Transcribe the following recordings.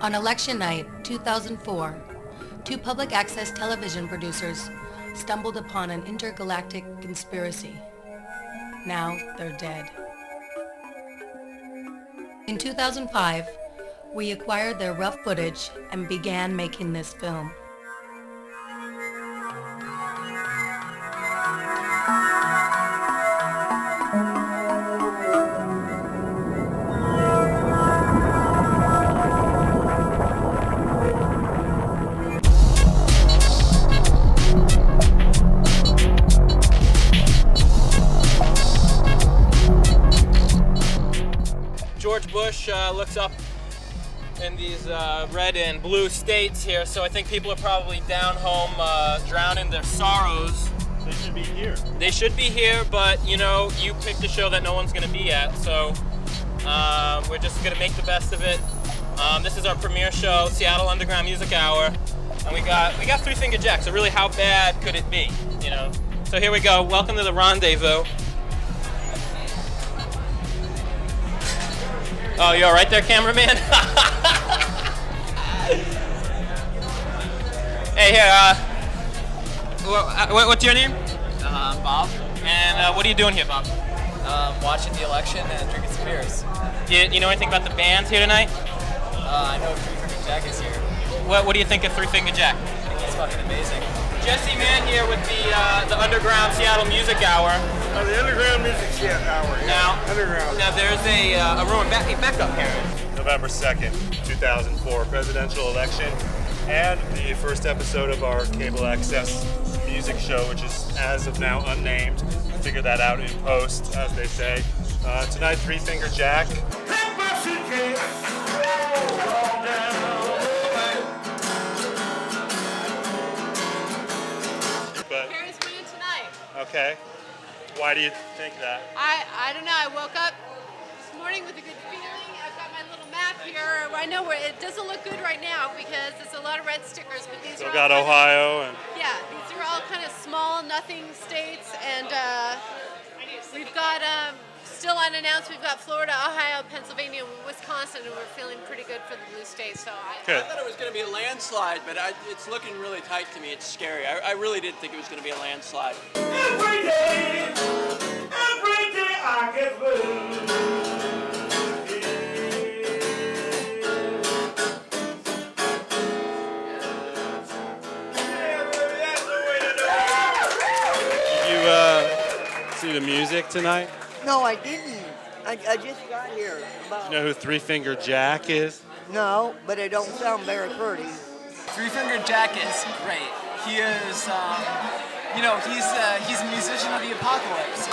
On election night 2004, two public access television producers stumbled upon an intergalactic conspiracy. Now they're dead. In 2005, we acquired their rough footage and began making this film. George Bush looks up in these red and blue states here, so I think people are probably down home drowning their sorrows. They should be here. They should be here, but you know, you picked a show that no one's going to be at, so we're just going to make the best of it. This is our premiere show, Seattle Underground Music Hour, and we got Three Finger Jack, so really how bad could it be, you know? So here we go, welcome to the rendezvous. Oh, you all right there, cameraman? Hey, here, what's your name? Bob. And what are you doing here, Bob? Watching the election and drinking some beers. You know anything about the bands here tonight? I know Three Finger Jack is here. What do you think of Three Finger Jack? I think he's fucking amazing. Jesse Mann here with the Underground Seattle Music Hour. The Underground Music Hour. Now, Underground. Now there's a rumor. Back up here. November 2nd, 2004 presidential election, and the first episode of our cable access music show, which is as of now unnamed. Figure that out in post, as they say. Tonight, Three Finger Jack. But Paris winning tonight. okay, why do you think that? I don't know. I woke up this morning with a good feeling. I've got my little map here. I know where it doesn't look good right now because there's a lot of red stickers, but these So are got all Ohio and yeah, these are all kind of small, nothing states, and we've got still unannounced. We've got Florida, Ohio, Pennsylvania, and Wisconsin, and we're feeling pretty good for the blue states. So good. I thought it was going to be a landslide, but it's looking really tight to me. It's scary. I really did think it was going to be a landslide. Every day I get blue. Did you see the music tonight? No, I didn't. I just got here. You know who Three Finger Jack is? No, but it don't sound very pretty. Three Finger Jack is great. He is, he's a musician of the apocalypse.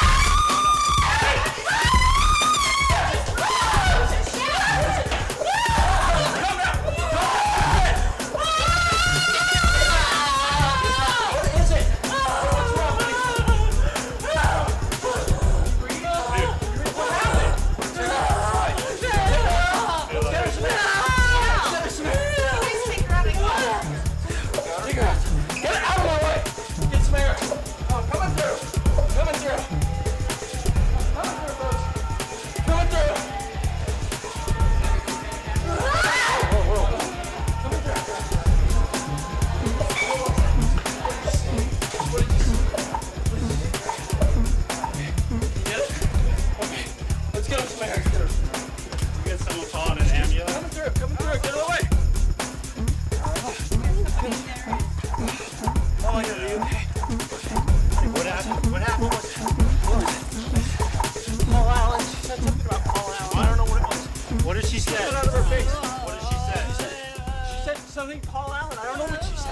What did she say? Out of her face. What did she say? She said something Paul Allen. I don't know what she said.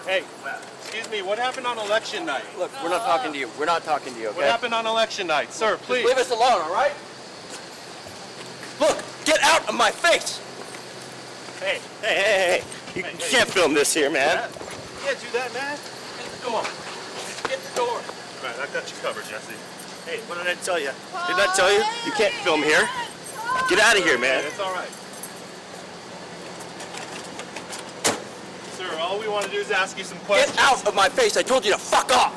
Hey, excuse me, what happened on election night? Look, we're not talking to you. We're not talking to you, okay? What happened on election night? Sir, please. Leave us alone, all right? Look, get out of my face! Hey, hey, hey, hey, hey. You can't film this here, man. You can't do that, man. Come on. Get the door. All right, I've got you covered, Jesse. Hey, what did I tell you? Didn't I tell you? You can't film here. Get out of here, man. It's all right. Sir, all we want to do is ask you some questions. Get out of my face. I told you to fuck off.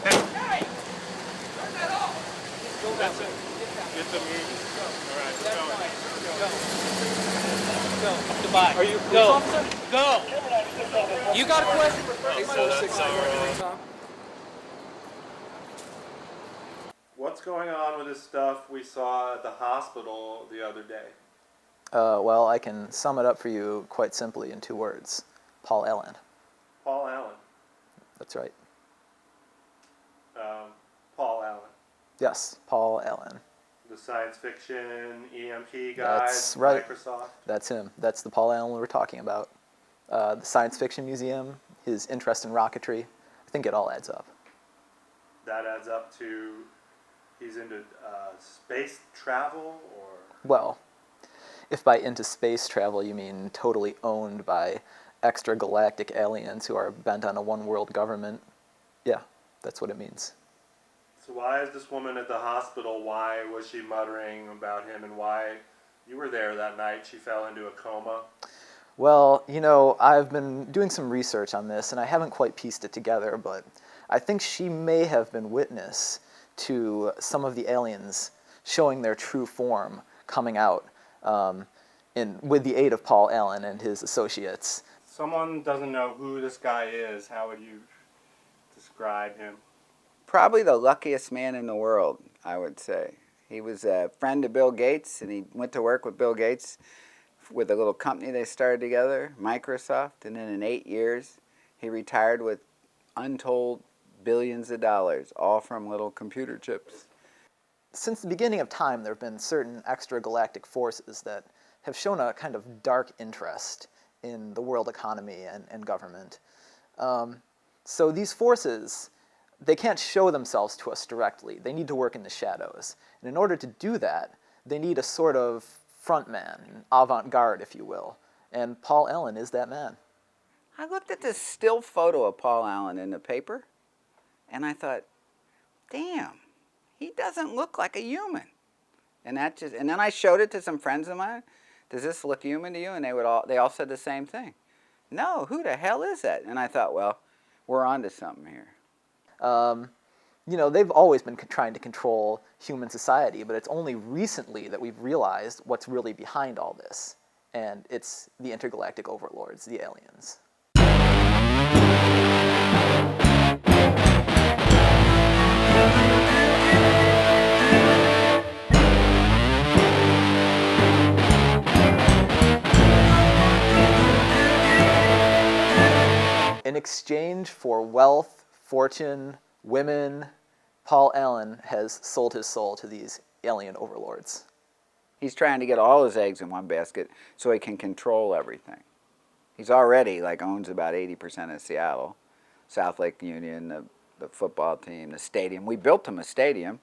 Hey! Turn that off! That's it. Get the music. All right, we're going. Go. Goodbye. Are you police officer? Go. You got a question? What's going on with this stuff we saw at the hospital the other day? Well, I can sum it up for you quite simply in 2 words. Paul Allen. Paul Allen. That's right. Paul Allen. Yes, Paul Allen. The science fiction EMP guy. That's right. Microsoft. That's him. That's the Paul Allen we're talking about. The Science Fiction Museum, his interest in rocketry. I think it all adds up. That adds up to he's into space travel, or? Well, if by into space travel you mean totally owned by extragalactic aliens who are bent on a one-world government, yeah, that's what it means. So why is this woman at the hospital, why was she muttering about him, and why, you were there that night, she fell into a coma? Well, you know, I've been doing some research on this, and I haven't quite pieced it together, but I think she may have been witness to some of the aliens showing their true form coming out with the aid of Paul Allen and his associates. Someone doesn't know who this guy is, how would you describe him? Probably the luckiest man in the world, I would say. He was a friend of Bill Gates, and he went to work with Bill Gates with a little company they started together, Microsoft, and then in 8 years, he retired with untold billions of dollars, all from little computer chips. Since the beginning of time, there have been certain extragalactic forces that have shown a kind of dark interest in the world economy and government. So these forces, they can't show themselves to us directly. They need to work in the shadows. And in order to do that, they need a sort of frontman, an avant-garde, if you will. And Paul Allen is that man. I looked at this still photo of Paul Allen in the paper, and I thought, damn, he doesn't look like a human. And then I showed it to some friends of mine. Does this look human to you? And they all said the same thing. No, who the hell is that? And I thought, well, we're onto something here. You know, they've always been trying to control human society, but it's only recently that we've realized what's really behind all this. And it's the intergalactic overlords, the aliens. In exchange for wealth, fortune, women, Paul Allen has sold his soul to these alien overlords. He's trying to get all his eggs in one basket so he can control everything. He's already owns about 80% of Seattle, South Lake Union, the football team, the stadium. We built him a stadium.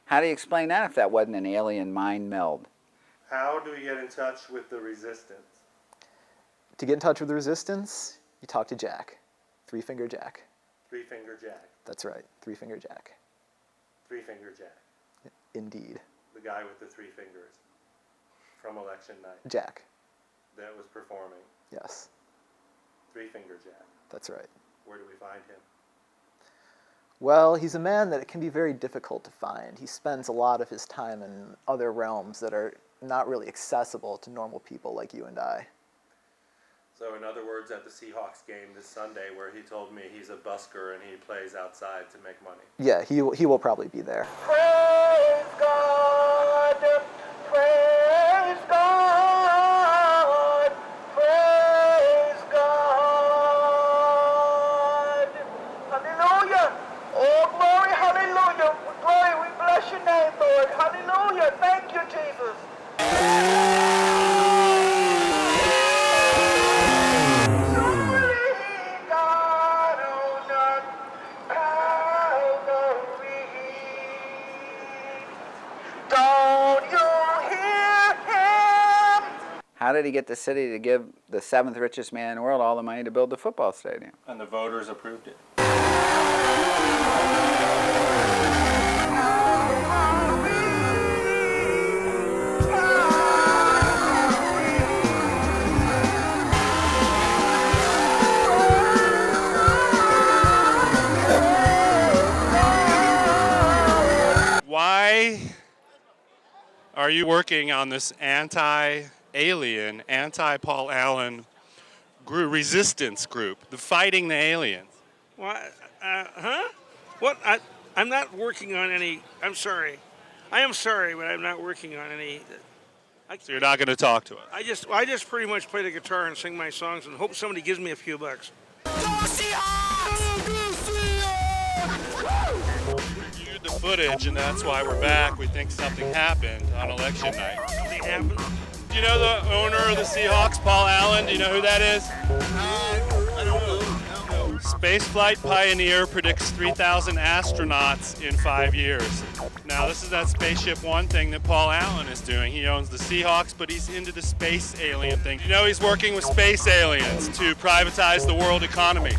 How do you explain that if that wasn't an alien mind meld? How do we get in touch with the resistance? To get in touch with the resistance, you talk to Jack, Three-Finger Jack. Three-Finger Jack. That's right, Three-Finger Jack. Three-Finger Jack. Indeed. The guy with the 3 fingers from election night. Jack. That was performing. Yes. Three-Finger Jack. That's right. Where do we find him? Well, he's a man that it can be very difficult to find. He spends a lot of his time in other realms that are not really accessible to normal people like you and I. So in other words, at the Seahawks game this Sunday where he told me he's a busker and he plays outside to make money. Yeah, he will probably be there. Praise God, praise God, praise God. Hallelujah. Oh, glory, hallelujah. Glory, we bless your name, Lord. Hallelujah. Thank you, Jesus. did he get the city to give the 7th richest man in the world all the money to build the football stadium? And the voters approved it. Why are you working on this anti-alien, anti-Paul Allen resistance group, the Fighting the Aliens? What? What? I'm not working on any. I'm sorry. I am sorry, but I'm not working on any. So you're not going to talk to us? I just pretty much play the guitar and sing my songs and hope somebody gives me a few bucks. Reviewed the footage, and that's why we're back. We think something happened on election night. Something happened? Do you know the owner of the Seahawks, Paul Allen? Do you know who that is? I don't know. Spaceflight pioneer predicts 3,000 astronauts in 5 years. Now, this is that Spaceship One thing that Paul Allen is doing. He owns the Seahawks, but he's into the space alien thing. You know, he's working with space aliens to privatize the world economy.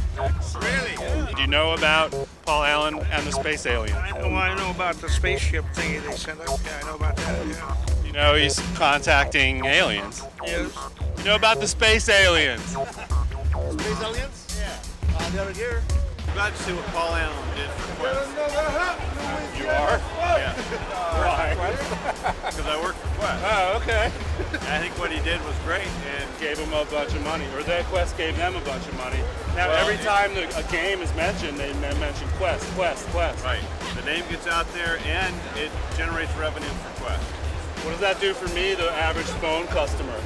Really? Do you know about Paul Allen and the space alien? I know about the spaceship thingy they sent up. Yeah, I know about that. Yeah. You know, he's contacting aliens. Yes. You know about the space aliens? Space aliens? Yeah. They're here. I'm glad to see what Paul Allen did for Quest. You are? Yeah. Why? Because I work for Quest. Oh, okay. I think what he did was great and gave him a bunch of money, or that Quest gave them a bunch of money. Now, every time a game is mentioned, they mention Quest. Right. The name gets out there and it generates revenue for Quest. What does that do for me, the average phone customer?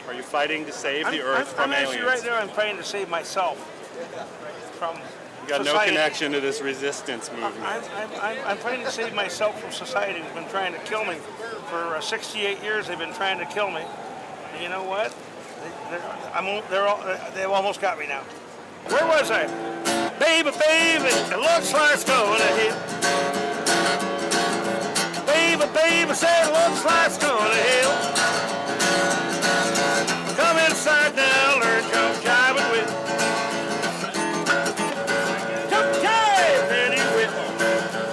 Are you fighting to save the Earth from aliens? Actually right there, I'm fighting to save myself from You got society. no connection to this resistance movement. I'm fighting to save myself from society who's been trying to kill me. For 68 years, they've been trying to kill me. And you know what? They've almost got me now. Where was I? Baby, baby, it looks like it's going to hit. Baby, baby, say it looks like it's going to hit. Come inside now, learn come jiving with. Jump jive, penny whip.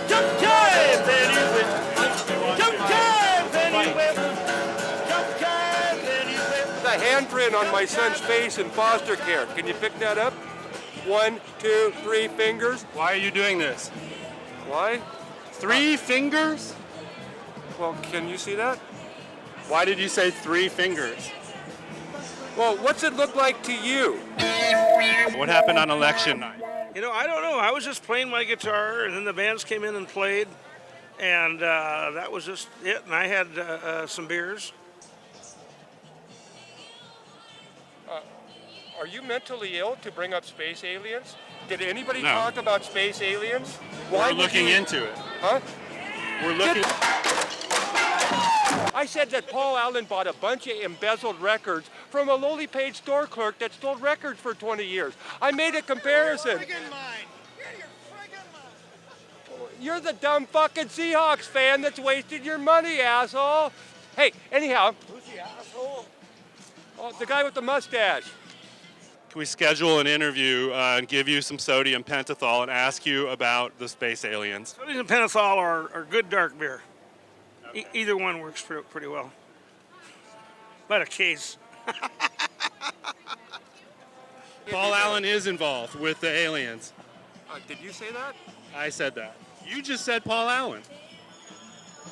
Jump jive, penny whip. Jump jive, penny whip. Jump jive, penny whip. The handprint on my son's face in foster care. Can you pick that up? 1, 2, 3 fingers. Why are you doing this? Why? 3 fingers? Well, can you see that? Why did you say 3 fingers? Well, what's it look like to you? What happened on election night? You know, I don't know. I was just playing my guitar, and then the bands came in and played, and that was just it. And I had some beers. Are you mentally ill to bring up space aliens? Did anybody No. talk about space aliens? We're looking into it. Huh? We're looking. I said that Paul Allen bought a bunch of embezzled records from a lowly paid store clerk that stole records for 20 years. I made a comparison. You're the dumb fucking Seahawks fan that's wasted your money, asshole. Hey, anyhow. Who's the asshole? Oh, the guy with the mustache. Can we schedule an interview and give you some sodium pentothal and ask you about the space aliens? Sodium and pentothal are good dark beer. Either one works pretty well. But a case. Paul Allen is involved with the aliens. Did you say that? I said that. You just said Paul Allen.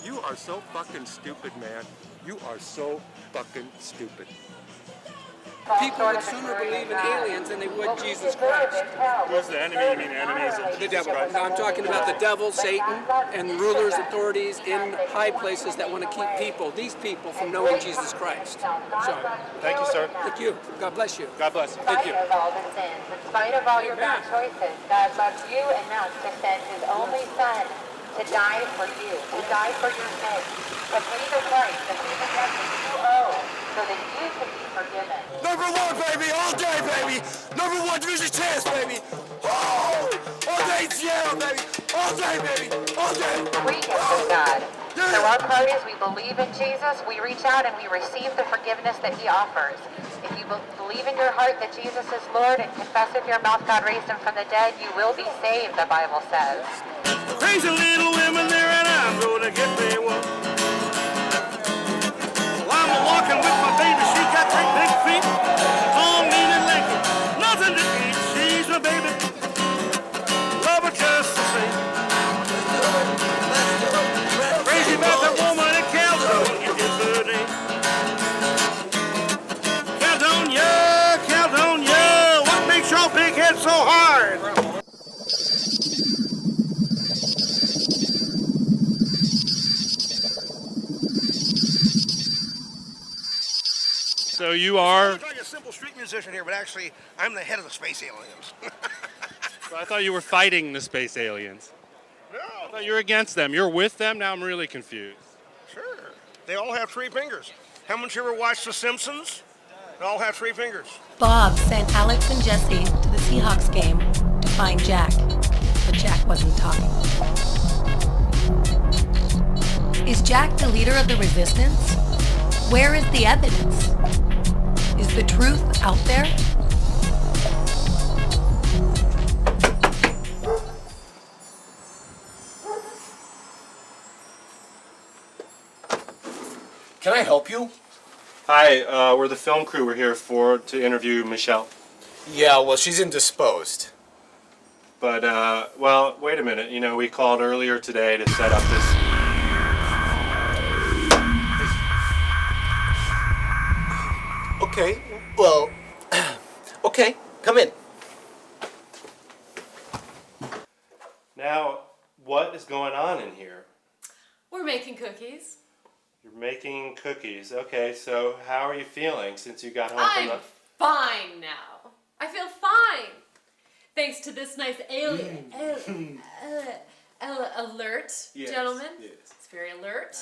You are so fucking stupid, man. You are so fucking stupid. People would sooner believe in aliens than they would Jesus Christ. Who's the enemy? You mean enemies of The Jesus devil. Christ? Now I'm talking about the devil, Satan, and rulers, authorities in high places that want to keep these people, from knowing Jesus Christ. So, Thank you, sir. thank you. God bless you. God bless. Thank you. In spite of all your bad choices, God loves you enough to send His only Son to die for you, to die for your sins, to pay the price, to pay the debt that you owe. so that you can be forgiven. Number one, baby, all day, baby. Number one division champs, baby. Oh, all day Seattle, baby. All day, baby. All day. Free gift of God. So our part is we believe in Jesus, we reach out and we receive the forgiveness that he offers. If you believe in your heart that Jesus is Lord and confess with your mouth God raised him from the dead, you will be saved, the Bible says. Crazy little women there and I'm gonna get me one. Well, I'm walking with my baby, she got great big feet. All mean and lanky, nothing to eat. She's my baby. Love her just the same. Crazy about that woman in California, it's her name. California, what makes your big head so hard? So you are... I'm like a simple street musician here, but actually, I'm the head of the space aliens. I thought you were fighting the space aliens. No. I thought you were against them. You're with them? Now I'm really confused. Sure. They all have 3 fingers. Haven't you ever watched The Simpsons? They all have 3 fingers. Bob sent Alex and Jesse to the Seahawks game to find Jack, but Jack wasn't talking. Is Jack the leader of the resistance? Where is the evidence? Is the truth out there? Can I help you? Hi, we're the film crew. We're here to interview Michelle. Yeah, well, she's indisposed. But, well, wait a minute. You know, we called earlier today to set up this... Okay, well, okay, come in. Now, what is going on in here? We're making cookies. You're making cookies. Okay, so how are you feeling since you got home from the... I'm fine now. I feel fine. Thanks to this nice alien alert, Yes, gentlemen. yes. It's very alert.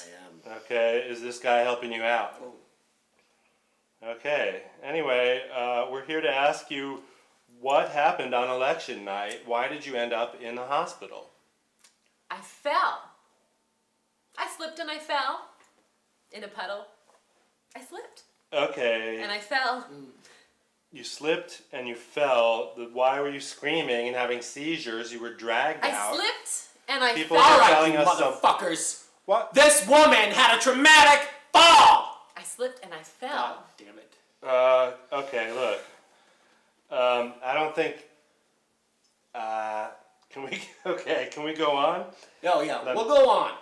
I am. Okay, is this guy helping you out? Okay, anyway, we're here to ask you what happened on election night. Why did you end up in the hospital? I fell. I slipped and I fell in a puddle. I slipped. Okay. And I fell. You slipped and you fell. Why were you screaming and having seizures? You were dragged out. I slipped and I People fell. are All right, telling you us some... motherfuckers. What? This woman had a traumatic fall. I slipped and I fell. God damn it. Okay, look. I don't think... can we go on? Oh, yeah, we'll go on.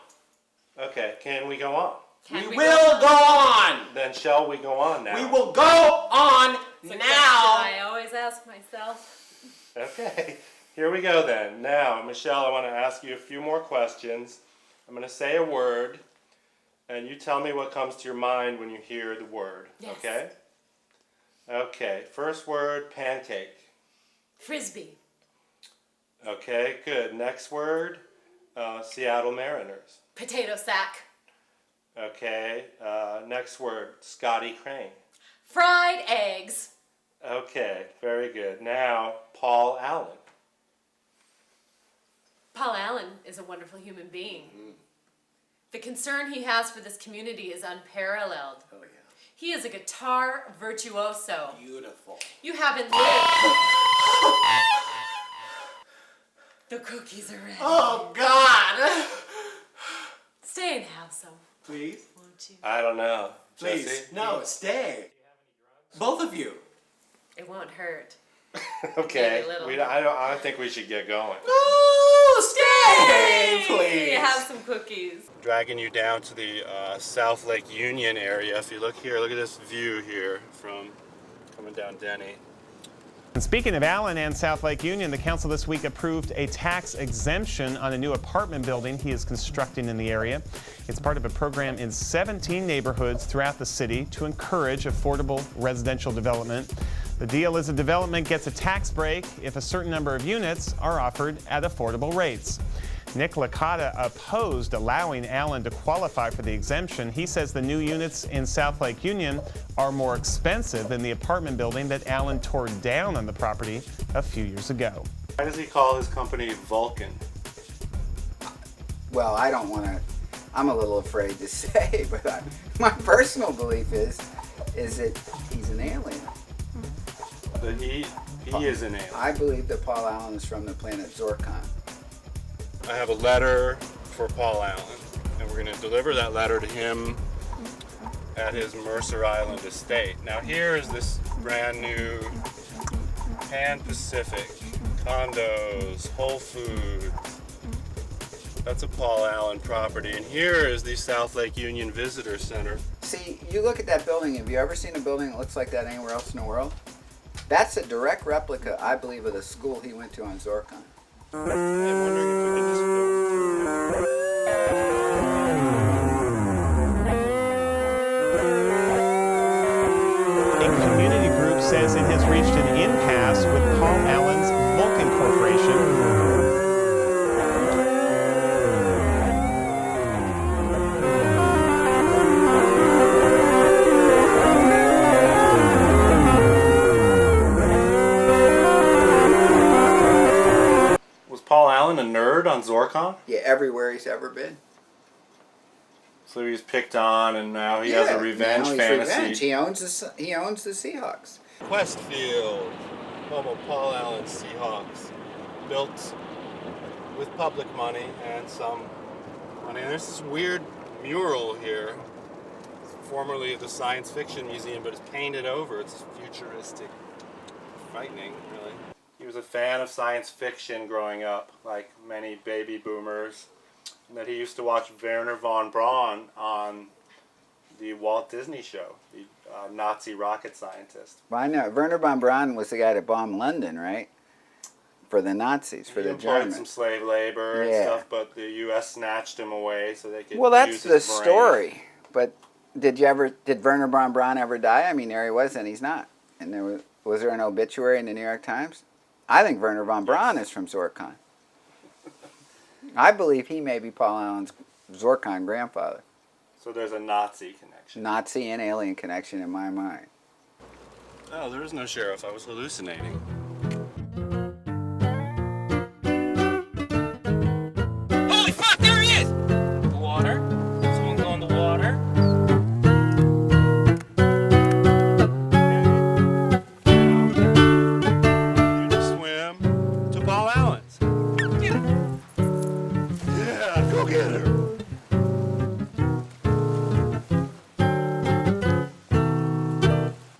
Okay, can we go on? Can we will go on. Then shall we go on now? We will go on It's a now. question I always ask myself. Okay, here we go then. Now, Michelle, I want to ask you a few more questions. I'm going to say a word, and you tell me what comes to your mind when you hear the word. Yes. Okay? Okay, first word, pancake. Frisbee. Okay, good. Next word, Seattle Mariners. Potato sack. Okay, next word, Scotty Crane. Fried eggs. Okay, very good. Now, Paul Allen. Paul Allen is a wonderful human being. The concern he has for this community is unparalleled. Oh, yeah. He is a guitar virtuoso. Beautiful. You haven't lived. The cookies are ready. Oh, God. Stay and have some. Please? Won't you? I don't know. Please. Jesse? No, stay. Both of you. It won't hurt. Okay, Maybe a little. I don't think we should get going. No, stay, please. Have some cookies. Dragging you down to the South Lake Union area. If you look here, look at this view here from coming down Denny. And speaking of Allen and South Lake Union, the council this week approved a tax exemption on a new apartment building he is constructing in the area. It's part of a program in 17 neighborhoods throughout the city to encourage affordable residential development. The deal is a development gets a tax break if a certain number of units are offered at affordable rates. Nick Licata opposed allowing Allen to qualify for the exemption. He says the new units in South Lake Union are more expensive than the apartment building that Allen tore down on the property a few years ago. Why does he call his company Vulcan? Well, I don't want to, I'm a little afraid to say, but my personal belief is that he's an alien. That he is an alien. I believe that Paul Allen is from the planet Zorkon. I have a letter for Paul Allen, and we're going to deliver that letter to him at his Mercer Island estate. Now here is this brand new Pan Pacific, condos, Whole Foods. That's a Paul Allen property. And here is the South Lake Union Visitor Center. See, you look at that building, have you ever seen a building that looks like that anywhere else in the world? That's a direct replica, I believe, of the school he went to on Zorkon. I'm wondering if we can just film. A community group says it has reached an impasse with Paul Allen's Vulcan Corporation. Paul Allen a nerd on Zorkon? Yeah, everywhere he's ever been. So he was picked on, and now he has a revenge fantasy. Revenge. He owns the Seahawks. Westfield, home of Paul Allen's Seahawks, built with public money and some money. And there's this weird mural here, formerly of the Science Fiction Museum, but it's painted over. It's futuristic, frightening, really. He was a fan of science fiction growing up, like many baby boomers, and that he used to watch Werner von Braun on the Walt Disney show, the Nazi rocket scientist. Well, I know. Werner von Braun was the guy that bombed London, right? For the Nazis, for the Germans. He employed some slave labor and stuff, but the U.S. snatched him away so they could Well, that's use the his brain. story. But did Werner von Braun ever die? I mean, there he was, and he's not. And was there an obituary in the New York Times? I think Werner von Braun is from Zorkon. I believe he may be Paul Allen's Zorkon grandfather. So there's a Nazi connection. Nazi and alien connection in my mind. Oh, there is no sheriff. I was hallucinating. Holy fuck, there he is! The water. Someone go in the water. Swim to Paul Allen's. Yeah, go get her.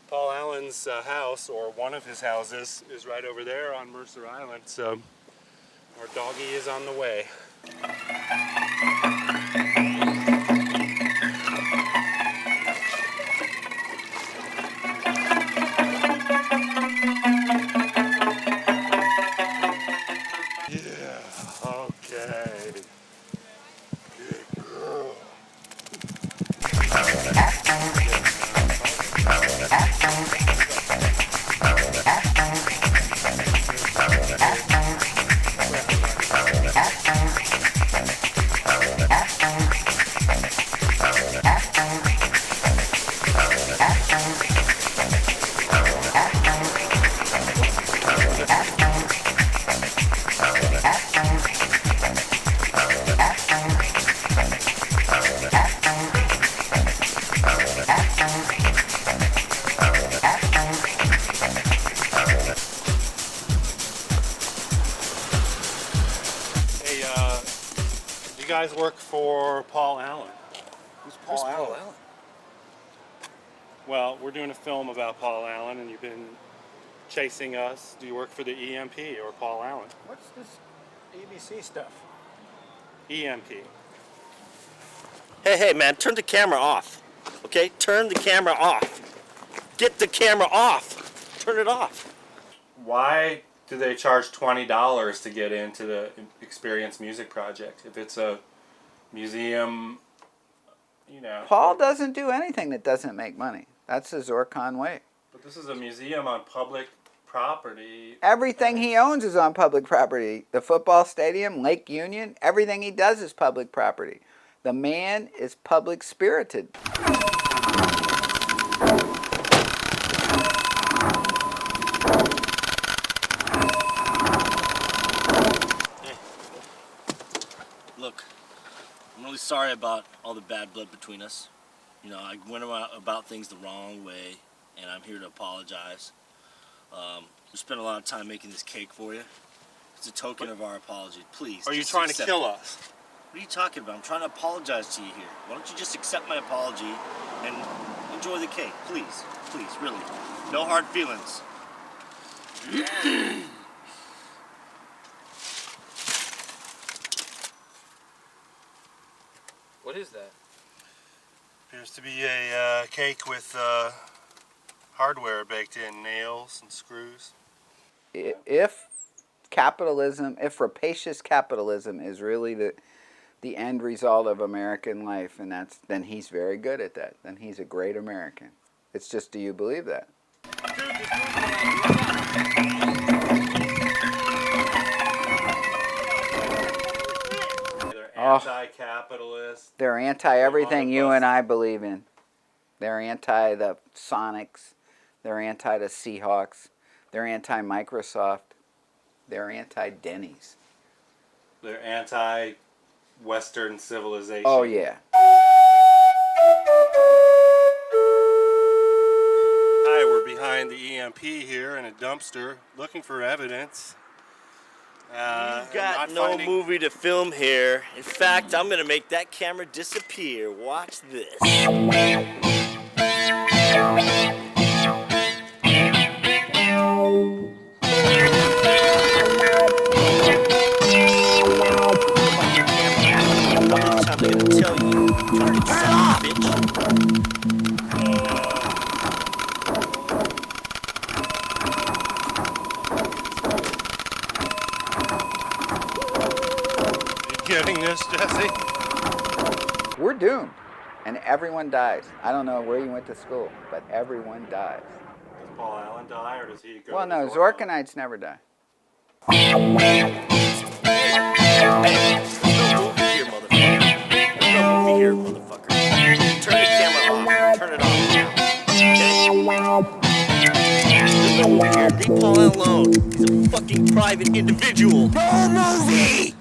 Paul Allen's house, or one of his houses, is right over there on Mercer Island. So our doggy is on the way. You guys work for Paul Allen. Who's Paul Allen? Well, we're doing a film about Paul Allen, and you've been chasing us. Do you work for the EMP or Paul Allen? What's this ABC stuff? EMP. Hey, man, turn the camera off. Okay? Turn the camera off. Get the camera off. Turn it off. Why do they charge $20 to get into the Experience Music Project? If it's a museum, you know. Paul doesn't do anything that doesn't make money. That's the Zorkon way. But this is a museum on public property. Everything he owns is on public property. The football stadium, Lake Union, everything he does is public property. The man is public spirited. Look, I'm really sorry about all the bad blood between us. You know, I went about things the wrong way, and I'm here to apologize. We spent a lot of time making this cake for you. It's a token of our apology. Please. Are you just trying to accept kill it. us? What are you talking about? I'm trying to apologize to you here. Why don't you just accept my apology and enjoy the cake? Please. Please, really. No hard feelings. What is that? Appears to be a cake with hardware baked in, nails and screws. If capitalism, if rapacious capitalism is really the end result of American life, and then he's very good at that. Then he's a great American. It's just, do you believe that? They're anti-capitalist. They're anti-everything you and I believe in. They're anti the Sonics. They're anti the Seahawks. They're anti-Microsoft. They're anti-Denny's. They're anti-Western civilization. Oh, yeah. Hi, we're behind the EMP here in a dumpster looking for evidence. You've got no movie to film here. In fact, I'm going to make that camera disappear. Watch this. I'm going to tell you. Turn it off, bitch. Getting this, Jesse? We're doomed. And everyone dies. I don't know where you went to school, but everyone dies. Does Paul Allen die, or does he go? Well, no, Zorkanites never die. Hey, there's no movie here, motherfucker. There's no movie here, motherfucker. Turn the camera off. Turn it off now. Okay? There's no movie here. Leave Paul Allen alone. He's a fucking private individual. No movie!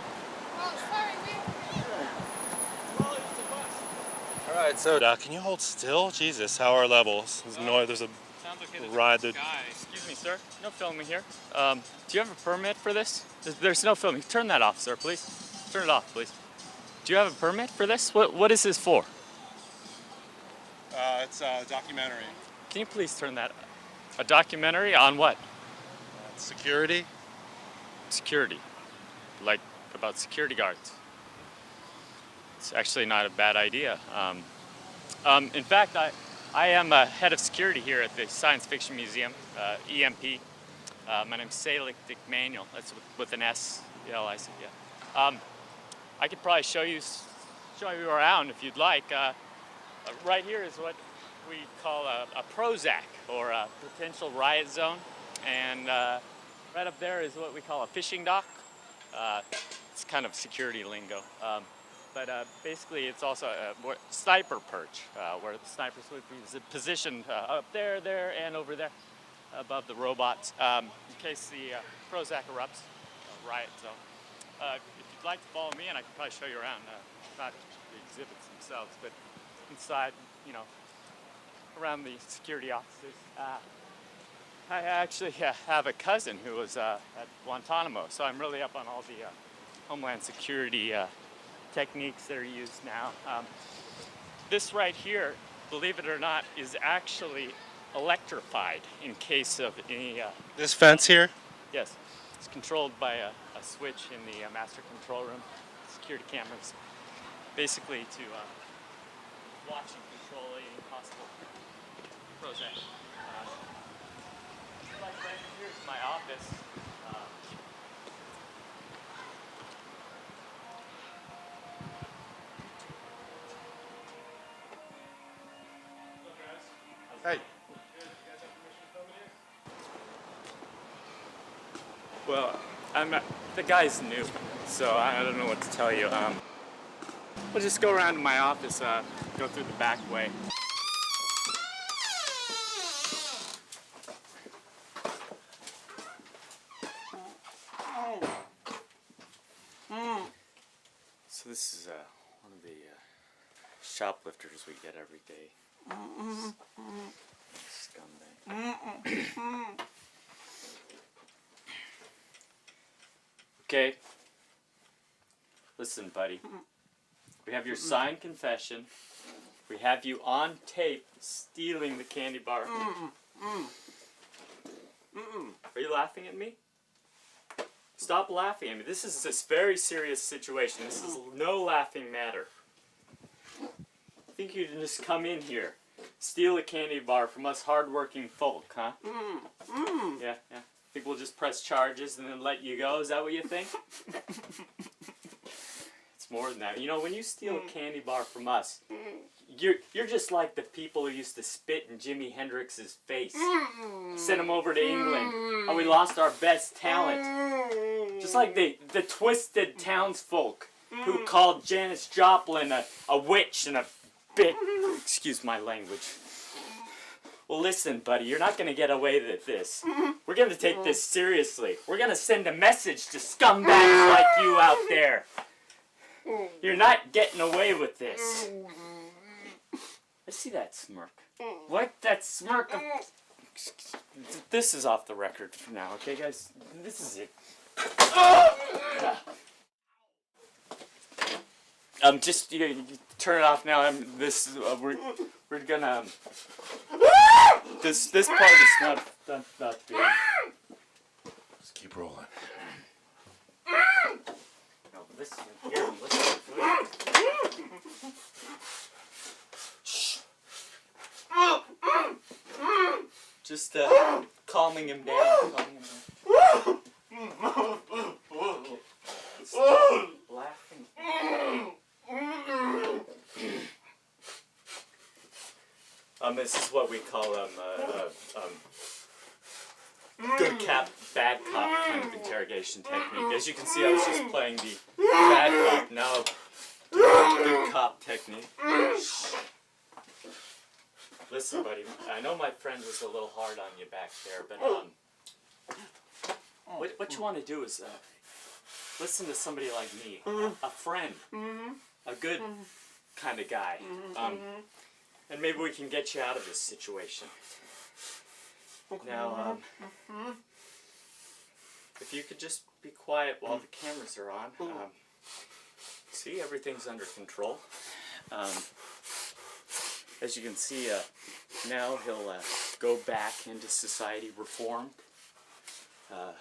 Alright, so can you hold still? Jesus, how are levels? There's there's a Sounds okay, ride that... Excuse me, sir. No filming here. Do you have a permit for this? There's no filming. Turn that off, sir, please. Turn it off, please. Do you have a permit for this? What is this for? It's a documentary. Can you please turn that? A documentary on what? Security. Security. Like about security guards. It's actually not a bad idea. In fact, I am head of security here at the Science Fiction Museum, EMP. My name's Salic Manuel. That's with an S. L-I-C, yeah. I could probably show you around if you'd like. Right here is what we call a Prozac, or a potential riot zone. And right up there is what we call a fishing dock. It's kind of security lingo. But basically, it's also a sniper perch, where the snipers would be positioned up there, and over there, above the robots, in case the Prozac erupts, a riot zone. If you'd like to follow me, and I can probably show you around, not the exhibits themselves, but inside, around the security offices. I actually have a cousin who was at Guantanamo, so I'm really up on all the Homeland Security techniques that are used now. This right here, believe it or not, is actually electrified in case of any... This fence here? Yes. It's controlled by a switch in the master control room, security cameras, basically to watch and control any possible Prozac. Like right here's my office. Hey. Well, the guy's new, so I don't know what to tell you. We'll just go around to my office, go through the back way. So this is one of the shoplifters we get every day. Scumbag. Okay. Listen, buddy. We have your signed confession. We have you on tape stealing the candy bar. Are you laughing at me? Stop laughing at me. This is a very serious situation. This is no laughing matter. I think you can just come in here, steal a candy bar from us hardworking folk, huh? Yeah. Think we'll just press charges and then let you go? Is that what you think? It's more than that. You know, when you steal a candy bar from us, you're just like the people who used to spit in Jimi Hendrix's face. Sent him over to England. And we lost our best talent. Just like the twisted townsfolk who called Janis Joplin a witch and a bit. Excuse my language. Well, listen, buddy, you're not going to get away with this. We're going to take this seriously. We're going to send a message to scumbags like you out there. You're not getting away with this. I see that smirk. What? That smirk of... This is off the record for now, okay, guys? This is it. Just you turn it off now. We're gonna. This part is not big. Just keep rolling. No, listen here. Listen. Shh. Just calming him down. Stop laughing. This is what we call good cop, bad cop kind of interrogation technique. As you can see, I was just playing the bad cop. Now, good cop technique. Listen, buddy, I know my friend was a little hard on you back there, but what you want to do is listen to somebody like me, a friend, a good kind of guy, and maybe we can get you out of this situation. Now, if you could just be quiet while the cameras are on. See, everything's under control. As you can see, now he'll go back into society reformed, a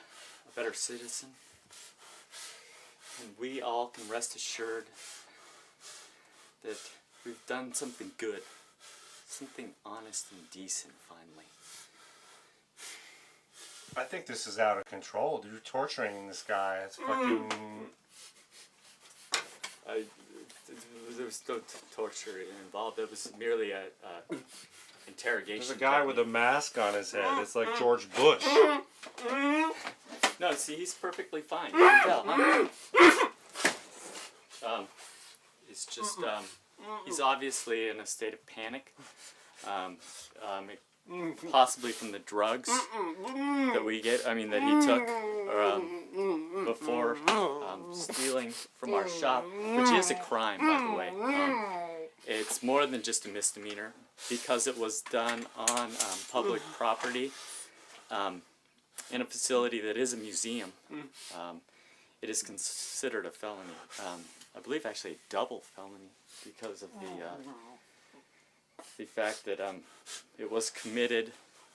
better citizen, and we all can rest assured that we've done something good, something honest and decent finally. I think this is out of control. You're torturing this guy. It's fucking... There was no torture involved. It was merely a interrogation. There's a guy with a mask on his head. It's like George Bush. No, see, he's perfectly fine. You can tell, huh? It's just, he's obviously in a state of panic. Possibly from the drugs that we get, that he took before stealing from our shop, which is a crime, by the way. It's more than just a misdemeanor because it was done on public property in a facility that is a museum. It is considered a felony. I believe actually a double felony because of the fact that it was committed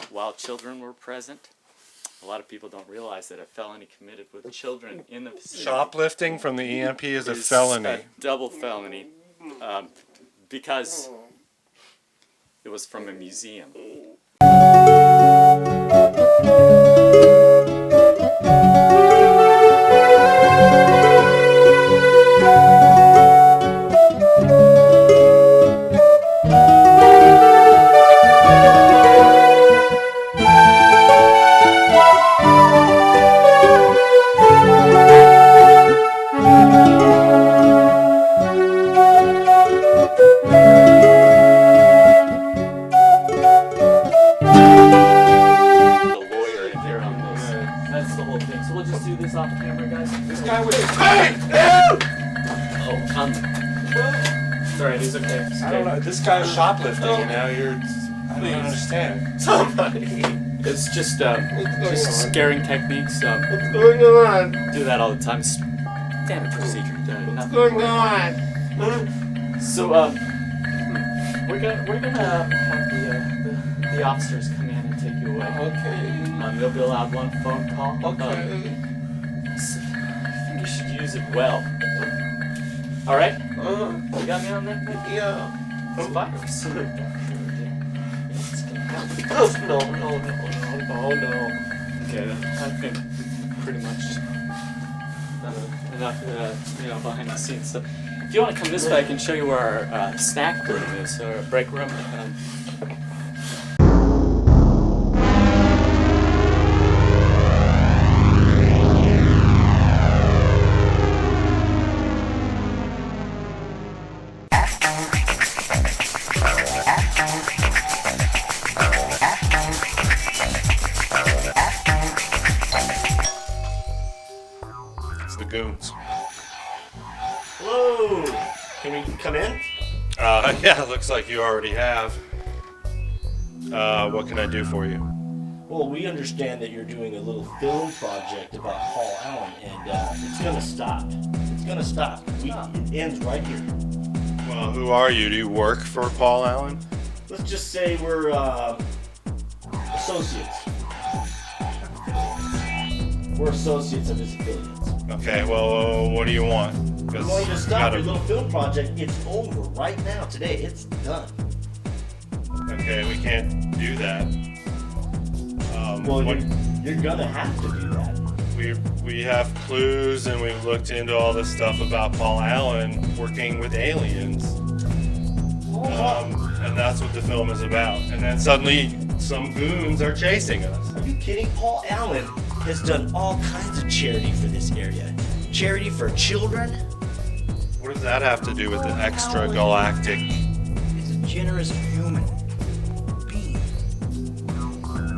while children were present. A lot of people don't realize that a felony committed with children in the facility. Shoplifting from the EMP is a felony. A double felony because it was from a museum. I don't know. This guy's shoplifting, and now you're. I don't understand. Somebody. It's just scaring techniques. What's going on? Do that all the time. Standard procedure. What's going on? So we're gonna have the officers come in and take you away. Okay. They'll be allowed one phone call. Okay. So I think you should use it well. All right. You got me on that? Yeah. It's fine. No. Okay, I think pretty much enough, behind the scenes stuff. If you want to come this way, I can show you where our snack room is, or break room. It's the goons. Hello. Can we come in? Yeah, looks like you already have. What can I do for you? Well, we understand that you're doing a little film project about Paul Allen, and it's gonna stop. It's gonna stop. It ends right here. Well, who are you? Do you work for Paul Allen? Let's just say we're associates. We're associates of his affiliates. Okay, well, what do you want? We want you to stop your little film project. It's over right now, today. It's done. Okay, we can't do that. Well, you're gonna have to do that. We have clues, and we've looked into all this stuff about Paul Allen working with aliens. And that's what the film is about. And then suddenly, some goons are chasing us. Are you kidding? Paul Allen has done all kinds of charity for this area. Charity for children. What does that have to do with the extragalactic? He's a generous human being.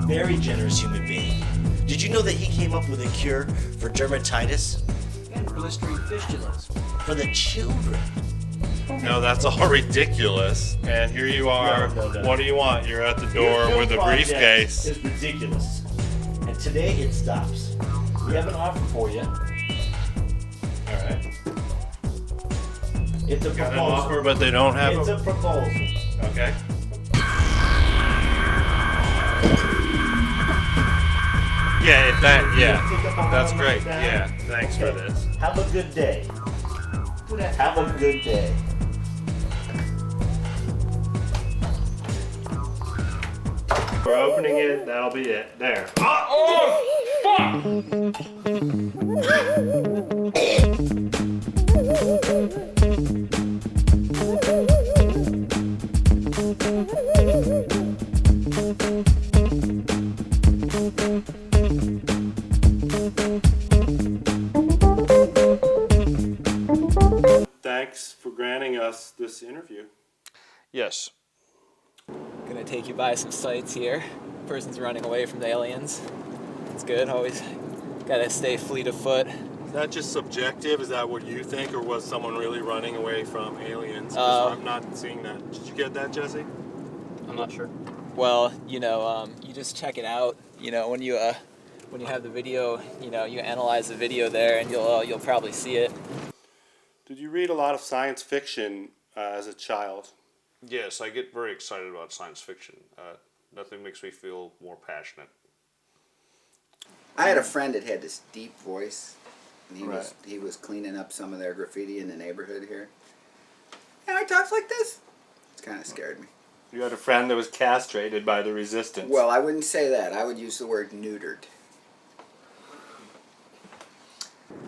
Very generous human being. Did you know that he came up with a cure for dermatitis? And blistering fistulas. For the children. No, that's all ridiculous. And here you are. No. What do you want? You're at the door with a briefcase. It's ridiculous. And today it stops. We have an offer for you. All right. It's a Got proposal. an offer, but they don't have It's a proposal. Okay. That's great. Yeah, thanks for this. Have a good day. Have a good day. We're opening it. That'll be it. There. Thanks for granting us this interview. Yes. Gonna take you by some sights here. Person's running away from the aliens. It's good, always gotta stay fleet of foot. Is that just subjective? Is that what you think, or was someone really running away from aliens? 'Cause I'm not seeing that. Did you get that, Jesse? I'm not sure. Well, you just check it out. When you have the video, you analyze the video there, and you'll probably see it. Did you read a lot of science fiction as a child? Yes, I get very excited about science fiction. Nothing makes me feel more passionate. I had a friend that had this deep voice, and Right. he was cleaning up some of their graffiti in the neighborhood here. And I talked like this. It kind of scared me. You had a friend that was castrated by the resistance. Well, I wouldn't say that. I would use the word neutered.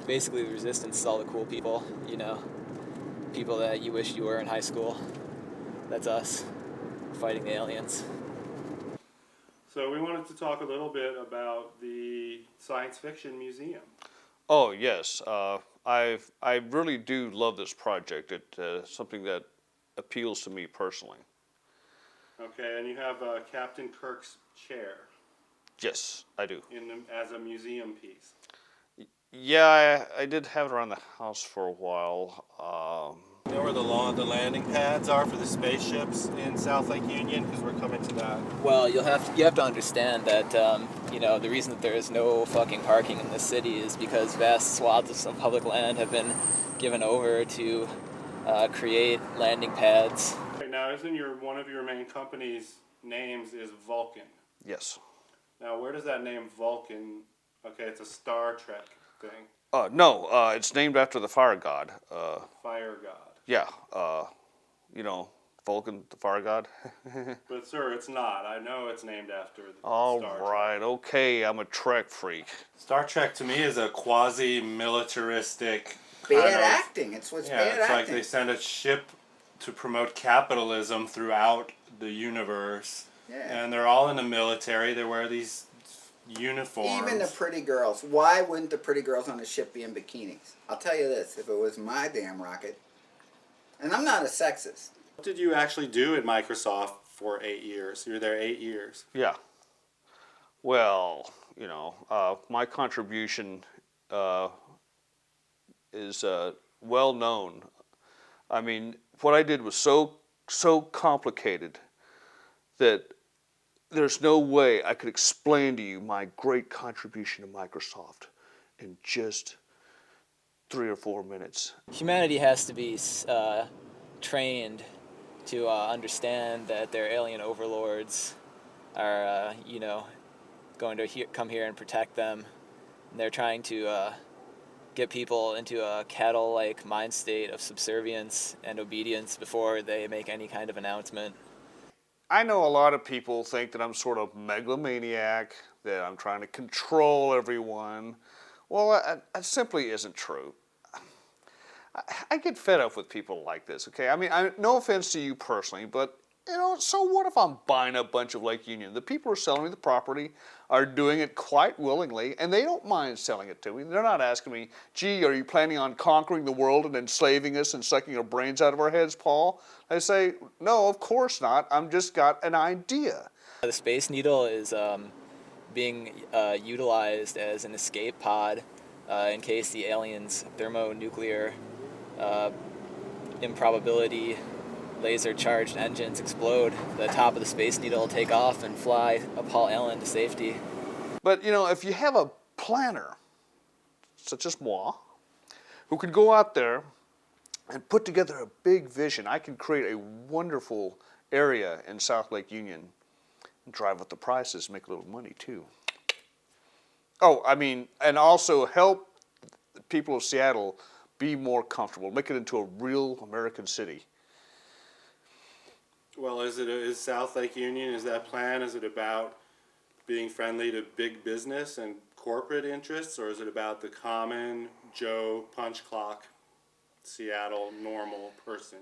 Basically, the resistance is all the cool people, people that you wish you were in high school. That's us, fighting the aliens. So we wanted to talk a little bit about the Science Fiction Museum. Oh yes, I really do love this project. It's something that appeals to me personally. Okay, and you have Captain Kirk's chair Yes, I do. as a museum piece. Yeah, I did have it around the house for a while. You know where the landing pads are for the spaceships in South Lake Union? Because we're coming to that. Well, you have to understand that you know, the reason that there is no fucking parking in this city is because vast swaths of public land have been given over to create landing pads. Right now, isn't one of your main company's names is Vulcan? Yes. Now, where does that name Vulcan? Okay, it's a Star Trek thing. No, it's named after the fire god. Fire god. Yeah, you know, Vulcan, the fire god. But sir, it's not. I know it's named after the All Star right, okay, I'm a Trek freak. Star Trek to me is a quasi-militaristic Bad acting. It's what's bad it's acting. like they send a ship to promote capitalism throughout the universe. Yeah. And they're all in the military. They wear these uniforms. Even the pretty girls. Why wouldn't the pretty girls on the ship be in bikinis? I'll tell you this, if it was my damn rocket, and I'm not a sexist. What did you actually do at Microsoft for 8 years? You were there 8 years. Yeah. Well, you know, my contribution is well known. I mean, what I did was so complicated that there's no way I could explain to you my great contribution to Microsoft in just 3 or 4 minutes. Humanity has to be trained to understand that their alien overlords are, you know, going to come here and protect them. And they're trying to get people into a cattle-like mind state of subservience and obedience before they make any kind of announcement. I know a lot of people think that I'm sort of megalomaniac, that I'm trying to control everyone. Well, that simply isn't true. I get fed up with people like this, okay? I mean, no offense to you personally, but, you know, so what if I'm buying a bunch of Lake Union? The people who are selling me the property are doing it quite willingly, and they don't mind selling it to me. They're not asking me, gee, are you planning on conquering the world and enslaving us and sucking our brains out of our heads, Paul? I say, no, of course not. I've just got an idea. The Space Needle is being utilized as an escape pod in case the aliens' thermonuclear improbability laser-charged engines explode. The top of the Space Needle will take off and fly Paul Allen to safety. But, you know, if you have a planner, such as moi, who can go out there and put together a big vision, I can create a wonderful area in South Lake Union and drive up the prices, make a little money, too. Oh, I mean, and also help the people of Seattle be more comfortable, make it into a real American city. Well, is South Lake Union, is that plan, is it about being friendly to big business and corporate interests, or is it about the common Joe punch clock Seattle normal person?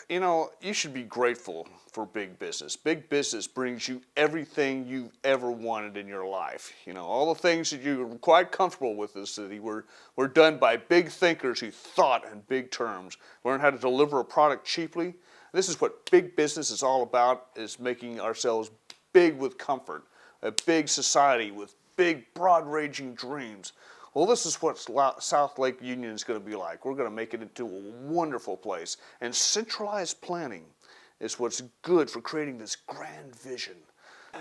You know, you should be grateful for big business. Big business brings you everything you've ever wanted in your life. You know, all the things that you're quite comfortable with in the city were done by big thinkers who thought in big terms, learned how to deliver a product cheaply. This is what big business is all about, is making ourselves big with comfort, a big society with big, broad-ranging dreams. Well, this is what South Lake Union is going to be like. We're going to make it into a wonderful place. And centralized planning is what's good for creating this grand vision.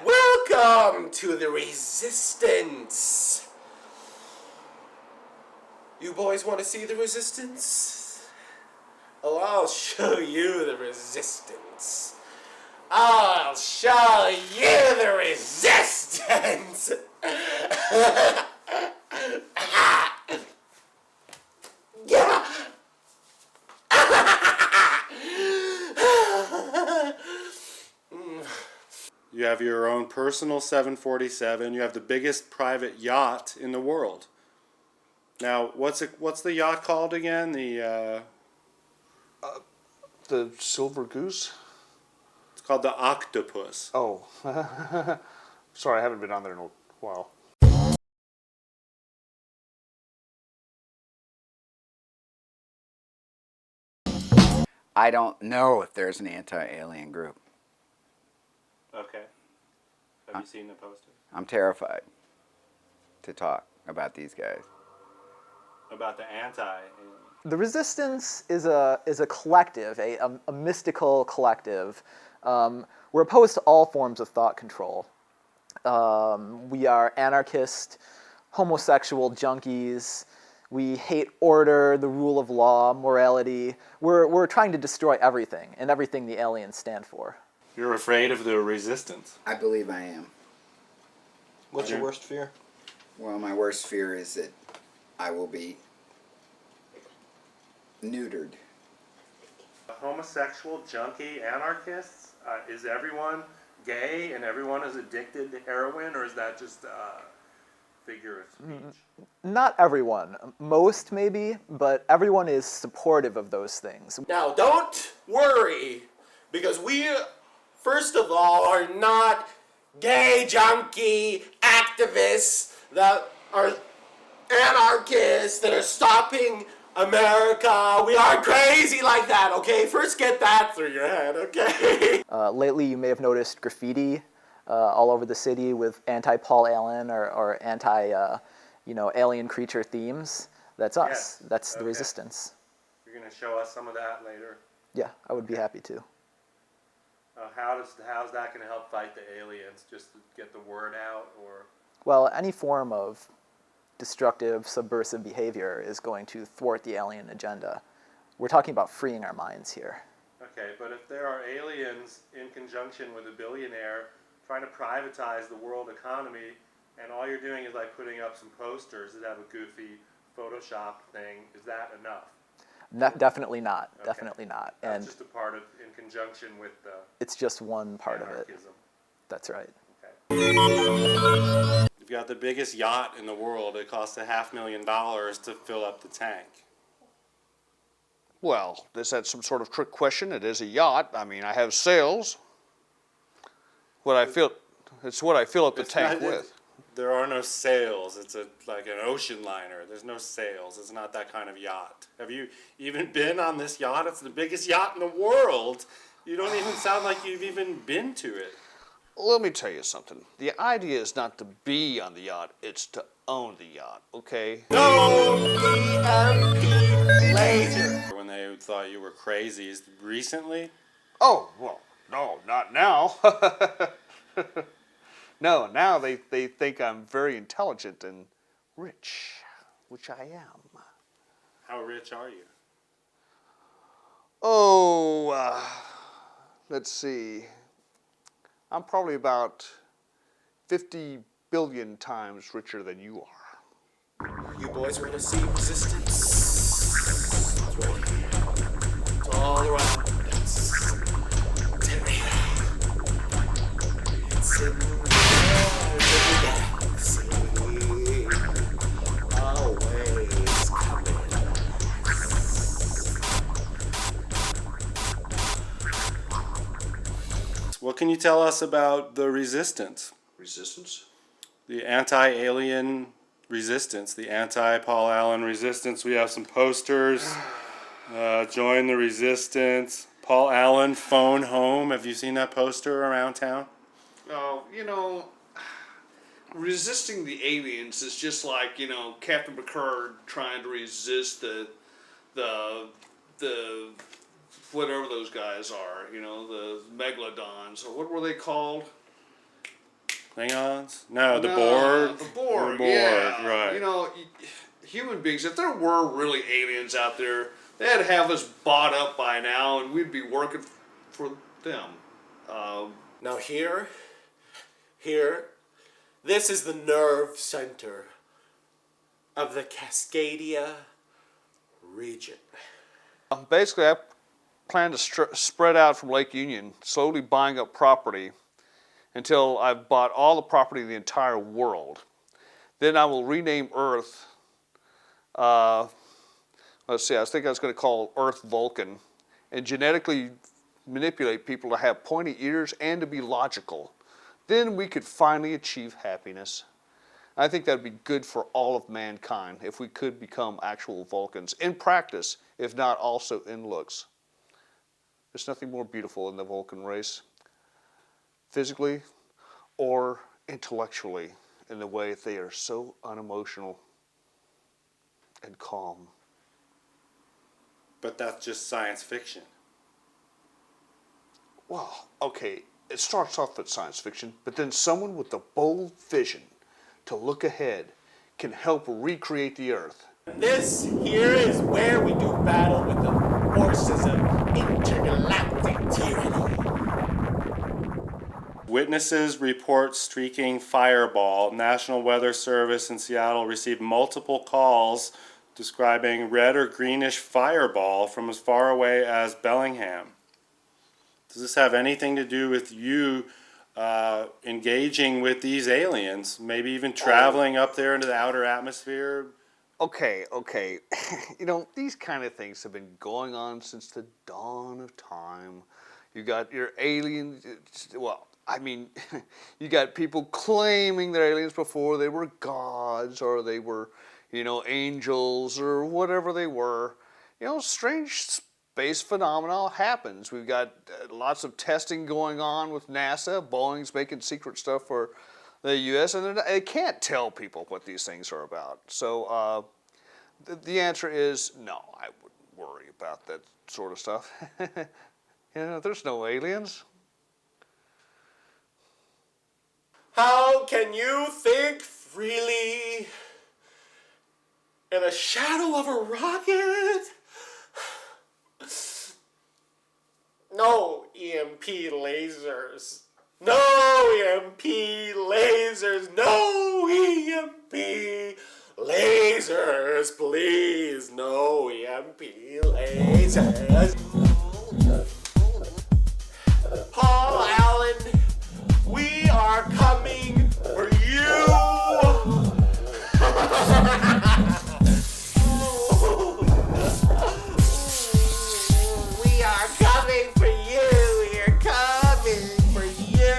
Welcome to the Resistance. You boys want to see the Resistance? Oh, I'll show you the Resistance. I'll show you the Resistance. Yeah. You have your own personal 747. You have the biggest private yacht in the world. Now, what's the yacht called again? The Silver Goose? It's called the Octopus. Oh. Sorry, I haven't been on there in a while. I don't know if there's an anti-alien group. Okay. Have you seen the poster? I'm terrified to talk about these guys. About the anti-alien. The resistance is a collective, a mystical collective. We're opposed to all forms of thought control. We are anarchist, homosexual junkies. We hate order, the rule of law, morality. We're trying to destroy everything, and everything the aliens stand for. You're afraid of the resistance? I believe I am. What's your worst fear? Well, my worst fear is that I will be neutered. Homosexual, junkie, anarchists? Is everyone gay and everyone is addicted to heroin, or is that just a figure of speech? Not everyone. Most, maybe, but everyone is supportive of those things. Now, don't worry, because we, first of all, are not gay junkie activists that are anarchists that are stopping America. We aren't crazy like that, okay? First get that through your head, okay? Lately, you may have noticed graffiti all over the city with anti-Paul Allen or anti-alien creature themes. That's us. Yes. That's the Okay. resistance. You're going to show us some of that later. Yeah, I would be happy to. How's that going to help fight the aliens? Just to get the word out, or? Well, any form of destructive, subversive behavior is going to thwart the alien agenda. We're talking about freeing our minds here. Okay, but if there are aliens in conjunction with a billionaire trying to privatize the world economy, and all you're doing is like putting up some posters that have a goofy Photoshop thing, is that enough? Definitely not. Okay. Definitely not. That's And just a part of, in conjunction with the it's just one part anarchism. of it. That's right. You've got the biggest yacht in the world. It costs $500,000 to fill up the tank. Well, is that some sort of trick question? It is a yacht. I mean, I have sails. It's what I fill up the tank with. There are no sails. It's like an ocean liner. There's no sails. It's not that kind of yacht. Have you even been on this yacht? It's the biggest yacht in the world. You don't even sound like you've even been to it. Let me tell you something. The idea is not to be on the yacht, it's to own the yacht, okay? No EMP laser. When they thought you were crazy, is recently? Oh, well, no, not now. No, now they think I'm very intelligent and rich, which I am. How rich are you? Oh, let's see. I'm probably about 50 billion times richer than you are. You boys want to see resistance? It's right here. It's all around us. It's in there. It's in the galaxy. Always coming. What can you tell us about the resistance? Resistance? The anti-alien resistance, the anti-Paul Allen resistance. We have some posters. Join the resistance. Paul Allen, phone home. Have you seen that poster around town? Oh, resisting the aliens is just like, Captain Picard trying to resist the whatever those guys are, the megalodons, or what were they called? Klingons? No, the Borg. The Borg, The Borg, yeah. right. Human beings, if there were really aliens out there, they'd have us bought up by now, and we'd be working for them. Now here, this is the nerve center of the Cascadia region. Basically, I plan to spread out from Lake Union, slowly buying up property until I've bought all the property in the entire world. Then I will rename Earth, let's see, I think I was going to call Earth Vulcan, and genetically manipulate people to have pointy ears and to be logical. Then we could finally achieve happiness. I think that would be good for all of mankind if we could become actual Vulcans in practice, if not also in looks. There's nothing more beautiful in the Vulcan race, physically or intellectually, in the way they are so unemotional and calm. But that's just science fiction. Well, okay, it starts off with science fiction, but then someone with a bold vision to look ahead can help recreate the Earth. This here is where we do battle with the forces of intergalactic tyranny. Witnesses report streaking fireball. National Weather Service in Seattle received multiple calls describing red or greenish fireball from as far away as Bellingham. Does this have anything to do with you engaging with these aliens? Maybe even traveling up there into the outer atmosphere? Okay. You know, these kind of things have been going on since the dawn of time. You got your aliens, well, I mean, you got people claiming they're aliens before they were gods or they were, you know, angels or whatever they were. You know, strange space phenomena happens. We've got lots of testing going on with NASA. Boeing's making secret stuff for the U.S. and they can't tell people what these things are about. So the answer is no, I wouldn't worry about that sort of stuff. You know, there's no aliens. How can you think freely in a shadow of a rocket? No EMP lasers. No EMP lasers. No EMP lasers, please. No EMP lasers. Paul Allen, we are coming for you. We are coming for you. We are coming for you.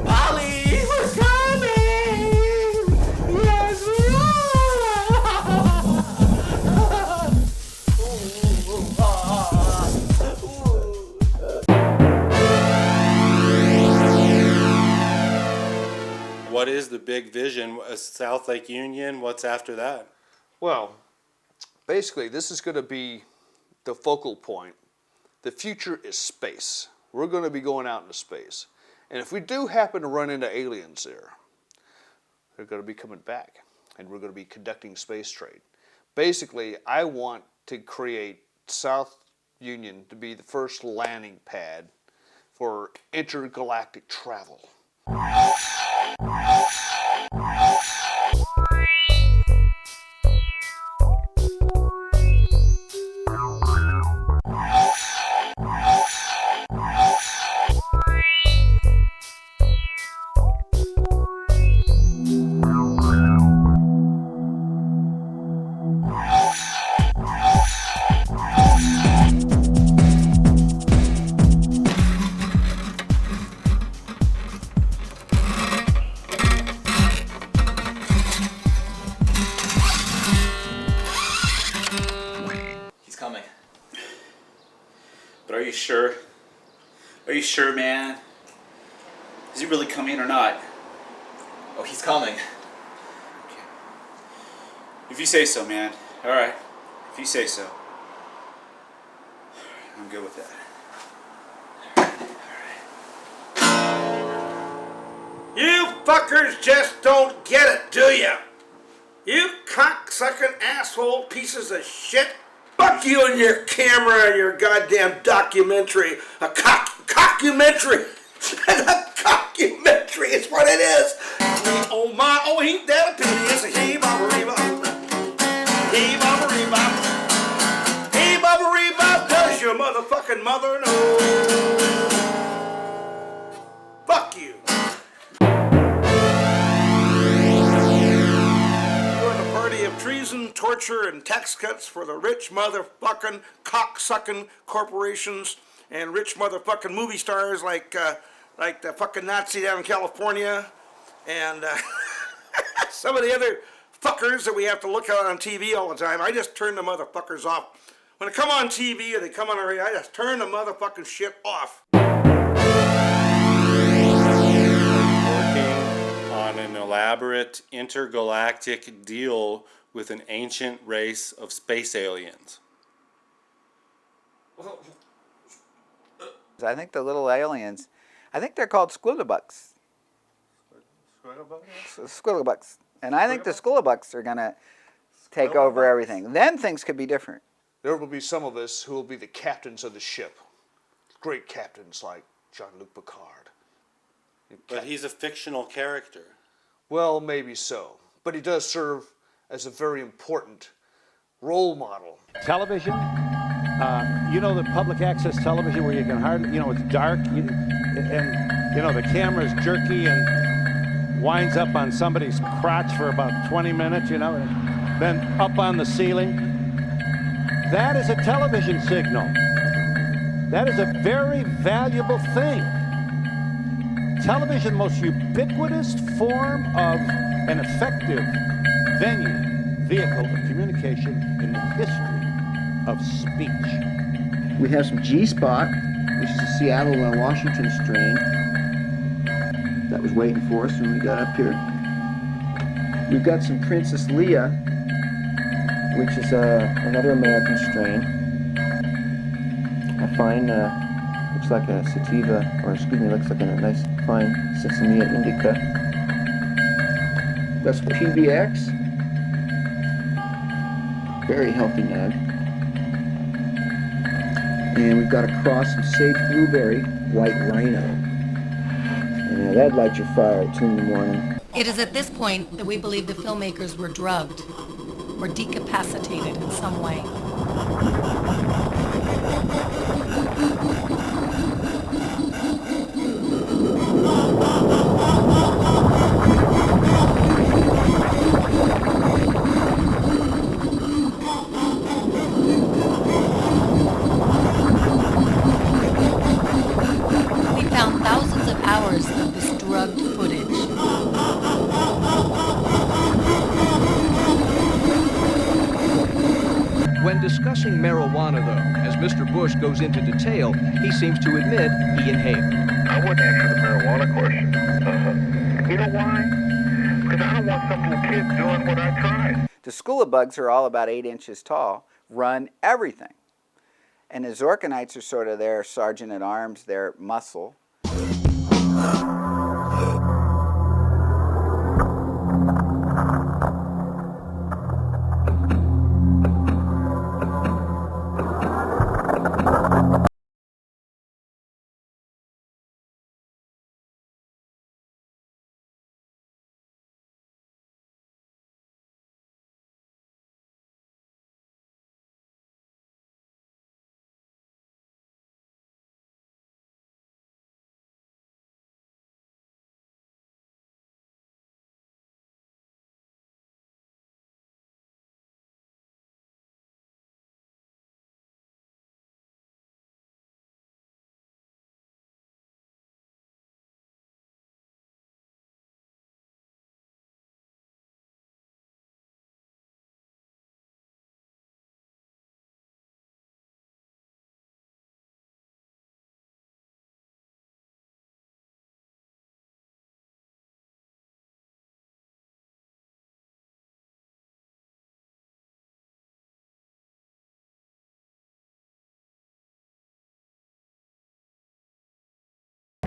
Ollie, we're coming. Yes, we What is the big vision? South Lake Union, what's after that? Well, basically, this is going to be the focal point. The future is space. We're going to be going out into space. And if we do happen to run into aliens there, they're going to be coming back. And we're going to be conducting space trade. Basically, I want to create South Union to be the first landing pad for intergalactic travel. But are you sure? Are you sure, man? Is he really coming or not? Oh, he's coming. Okay. If you say so, man. All right. If you say so. I'm good with that. You fuckers just don't get it, do ya? You cocksucking asshole pieces of shit. Fuck you and your camera and your goddamn documentary. A cockumentary. A cockumentary is what it is. Oh my, oh ain't that a pity. It's a he-bobba-ree-bop. He-bobba-ree-bop. He-bobba-ree-bop. Does your motherfucking mother know? Fuck you. Of treason, torture, and tax cuts for the rich motherfucking cocksucking corporations and rich motherfucking movie stars like the fucking Nazi down in California and some of the other fuckers that we have to look at on TV all the time. I just turn the motherfuckers off. When they come on TV or they come on the radio, I just turn the motherfucking shit off. Working on on an elaborate intergalactic deal with an ancient race of space aliens. I think the little aliens, I think they're called squillybugs. Squillybugs. And I think the squillybugs are going to take over everything. Then things could be different. There will be some of us who will be the captains of the ship. Great captains like Jean-Luc Picard. But he's a fictional character. Well, maybe so. But he does serve as a very important role model. Television, you know, the public access television where you can hardly, you know, it's dark and, you know, the camera's jerky and winds up on somebody's crotch for about 20 minutes, you know, and then up on the ceiling. That is a television signal. That is a very valuable thing. Television, most ubiquitous form of an effective vehicle of communication in the history of speech. We have some G-Spot, which is a Seattle-Washington strain that was waiting for us when we got up here. We've got some Princess Leia, which is another American strain. A fine, looks like a sativa, or excuse me, looks like a nice fine Sinsemilla indica. That's PBX. Very healthy nag. And we've got a cross from Sage Blueberry, White Rhino. And that'd light your fire at 2 in the morning. It is at this point that we believe the filmmakers were drugged or decapacitated in some way. We found thousands of hours of this drugged footage. When discussing marijuana, though, as Mr. Bush goes into detail, he seems to admit he inhaled. I wouldn't answer the marijuana question. You know why? Because I don't want some little kid doing what I tried. The squillybugs are all about 8 inches tall, run everything. And the Zorkanites are sort of their sergeant at arms, their muscle.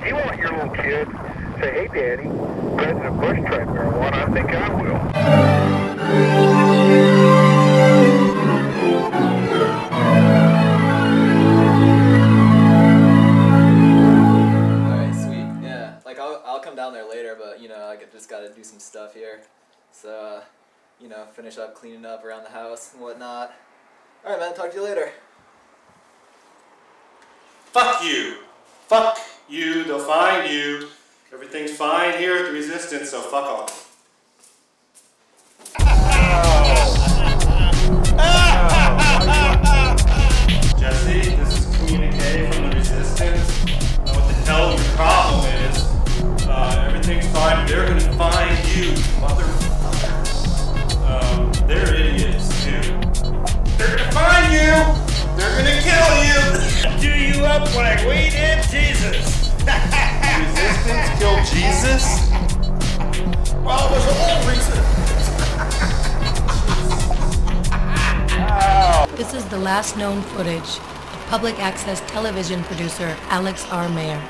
You want your little kid to say, hey, Daddy, President Bush tried marijuana, I think I will. Alright, sweet. Yeah, like I'll come down there later, but you know, I just gotta do some stuff here. So, you know, finish up cleaning up around the house and whatnot. Alright, man, talk to you later. Fuck you! Fuck you, they'll find you. Everything's fine here at the Resistance, so fuck off. Jesse, this is communique from the Resistance. I don't know what the hell your problem is. Everything's fine. They're gonna find you, motherfucker. They're idiots, too. They're gonna find you! They're gonna kill you! Do you up like we did Jesus! Resistance killed Jesus? Well, there's a whole reason. This is the last known footage of public access television producer Alex R. Mayer.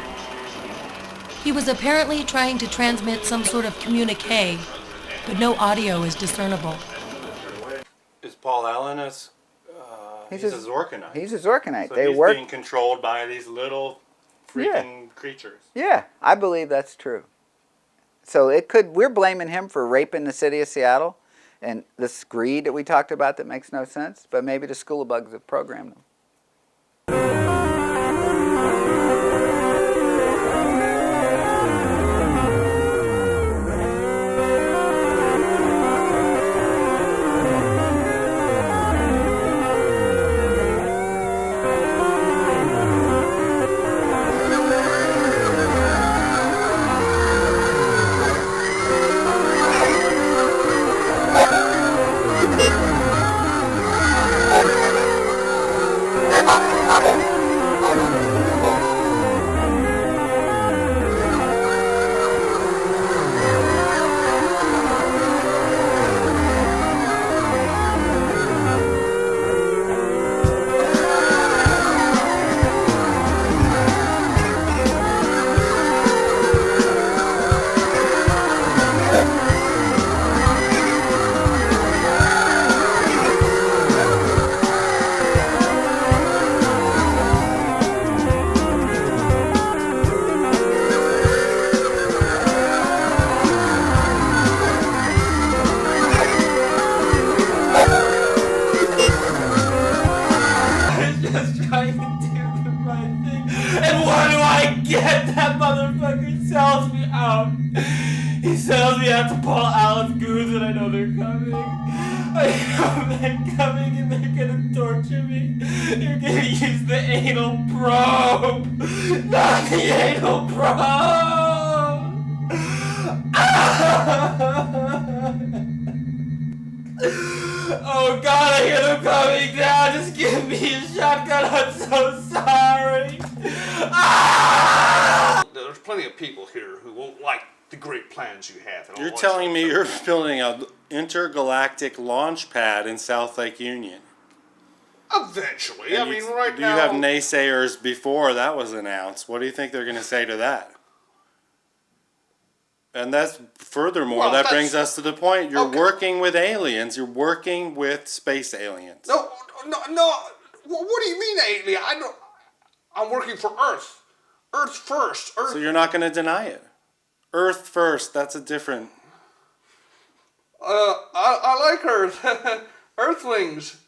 He was apparently trying to transmit some sort of communique, but no audio is discernible. Is Paul Allen he's a Zorkanite? He's a Zorkanite. So They he's work being controlled by these little freaking creatures. Yeah, I believe that's true. So we're blaming him for raping the city of Seattle and this greed that we talked about that makes no sense, but maybe the school of bugs have programmed them. That motherfucker sells me out. He sells me out to Paul Allen's goons, and I know they're coming. I know they're coming, and they're gonna torture me. They're gonna use the anal probe, not the anal probe. Oh God, I hear them coming down. Just give me a shotgun. I'm so sorry. There's plenty of people here who won't like the great plans you have. And all You're that telling sort me of you're stuff. building an intergalactic launch pad in South Lake Union? Eventually. I mean, right do now... you have naysayers before that was announced? What do you think they're going to say to that? And that's, furthermore, Well, that that's- brings us to the point. You're Okay. working with aliens. You're working with space aliens. No. What do you mean, alien? I'm working for Earth. Earth first. Earth. So you're not going to deny it. Earth first. That's a different... I like Earth. Earthlings.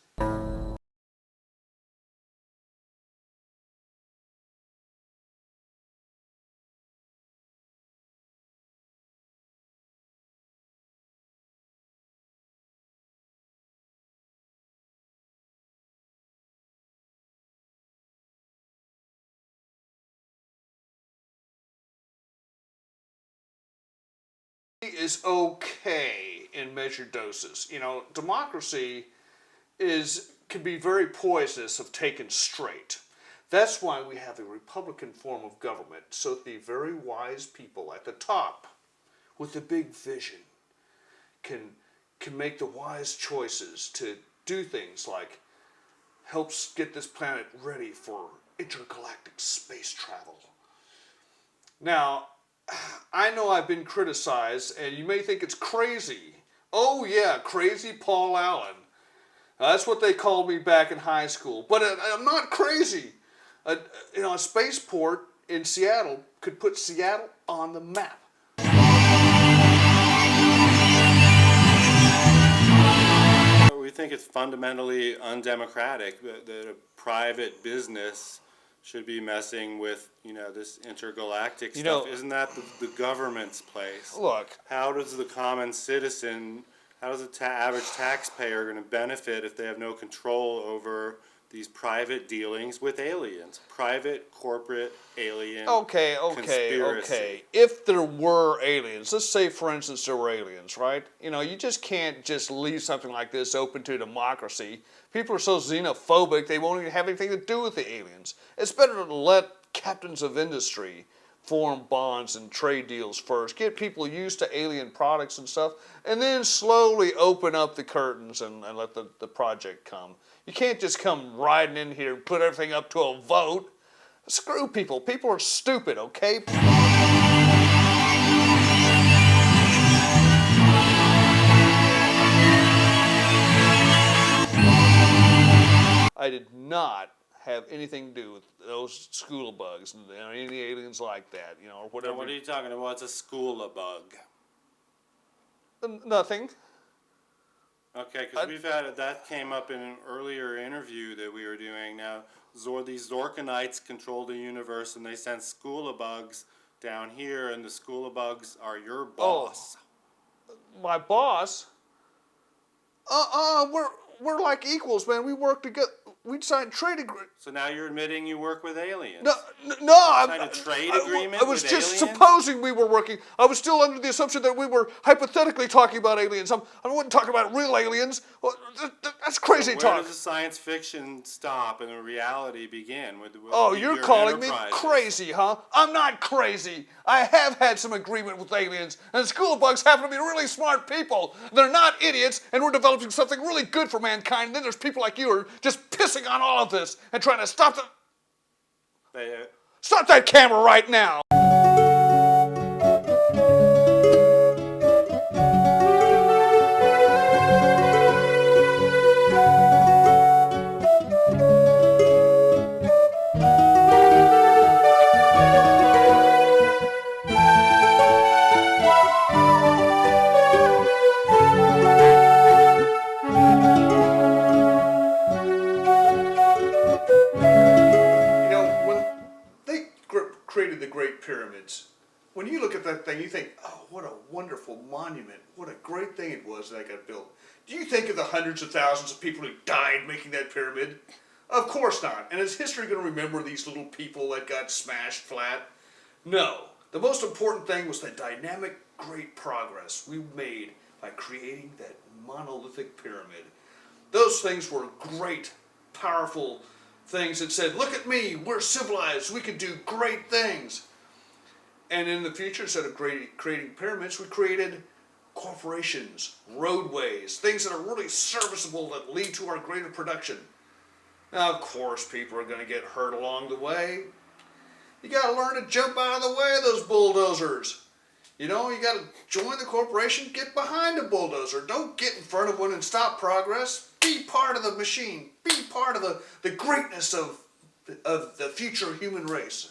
Is okay in measured doses. You know, democracy can be very poisonous if taken straight. That's why we have a Republican form of government, so that the very wise people at the top with a big vision can make the wise choices to do things like helps get this planet ready for intergalactic space travel. Now, I know I've been criticized, and you may think it's crazy. Oh yeah, crazy Paul Allen. That's what they called me back in high school. But I'm not crazy. A spaceport in Seattle could put Seattle on the map. We think it's fundamentally undemocratic that a private business should be messing with, this intergalactic stuff. Isn't that the government's place? Look. How does the common citizen, how does the average taxpayer going to benefit if they have no control over these private dealings with aliens? Private, corporate, alien conspiracy. If there were aliens, let's say, for instance, there were aliens, right? You just can't just leave something like this open to democracy. People are so xenophobic, they won't even have anything to do with the aliens. It's better to let captains of industry form bonds and trade deals first, get people used to alien products and stuff, and then slowly open up the curtains and let the project come. You can't just come riding in here and put everything up to a vote. Screw people. People are stupid, okay? I did not have anything to do with those school of bugs and any aliens like that, you know, or whatever. Now, what are you talking about? What's a school of bug? Nothing. Okay, because that came up in an earlier interview that we were doing. Now, these Zorkanites control the universe, and they sent school of bugs down here, and the school of bugs are your boss. Oh, my boss? We're like equals, man. We work together. We signed trade agreement. So now you're admitting you work with aliens? No, signed a trade agreement I was with just aliens? supposing we were working. I was still under the assumption that we were hypothetically talking about aliens. I wasn't talking about real aliens. Well, that's crazy so talk. Where does the science fiction stop and the reality begin? With You're calling me crazy, huh? I'm not crazy. I have had some agreement with aliens, and the school of bugs happen to be really smart people. They're not idiots, and we're developing something really good for mankind. And then there's people like you who are just pissing on all of this and trying to stop Stop that camera right now! Created the Great Pyramids. When you look at that thing, you think, oh, what a wonderful monument. What a great thing it was that got built. Do you think of the hundreds of thousands of people who died making that pyramid? Of course not. And is history going to remember these little people that got smashed flat? No. The most important thing was the dynamic, great progress we made by creating that monolithic pyramid. Those things were great, powerful things that said, look at me, we're civilized, we can do great things. And in the future, instead of creating pyramids, we created corporations, roadways, things that are really serviceable that lead to our greater production. Now, of course, people are going to get hurt along the way. You got to learn to jump out of the way of those bulldozers. You know, you got to join the corporation, get behind a bulldozer. Don't get in front of one and stop progress. Be part of the machine. Be part of the greatness of the future human race.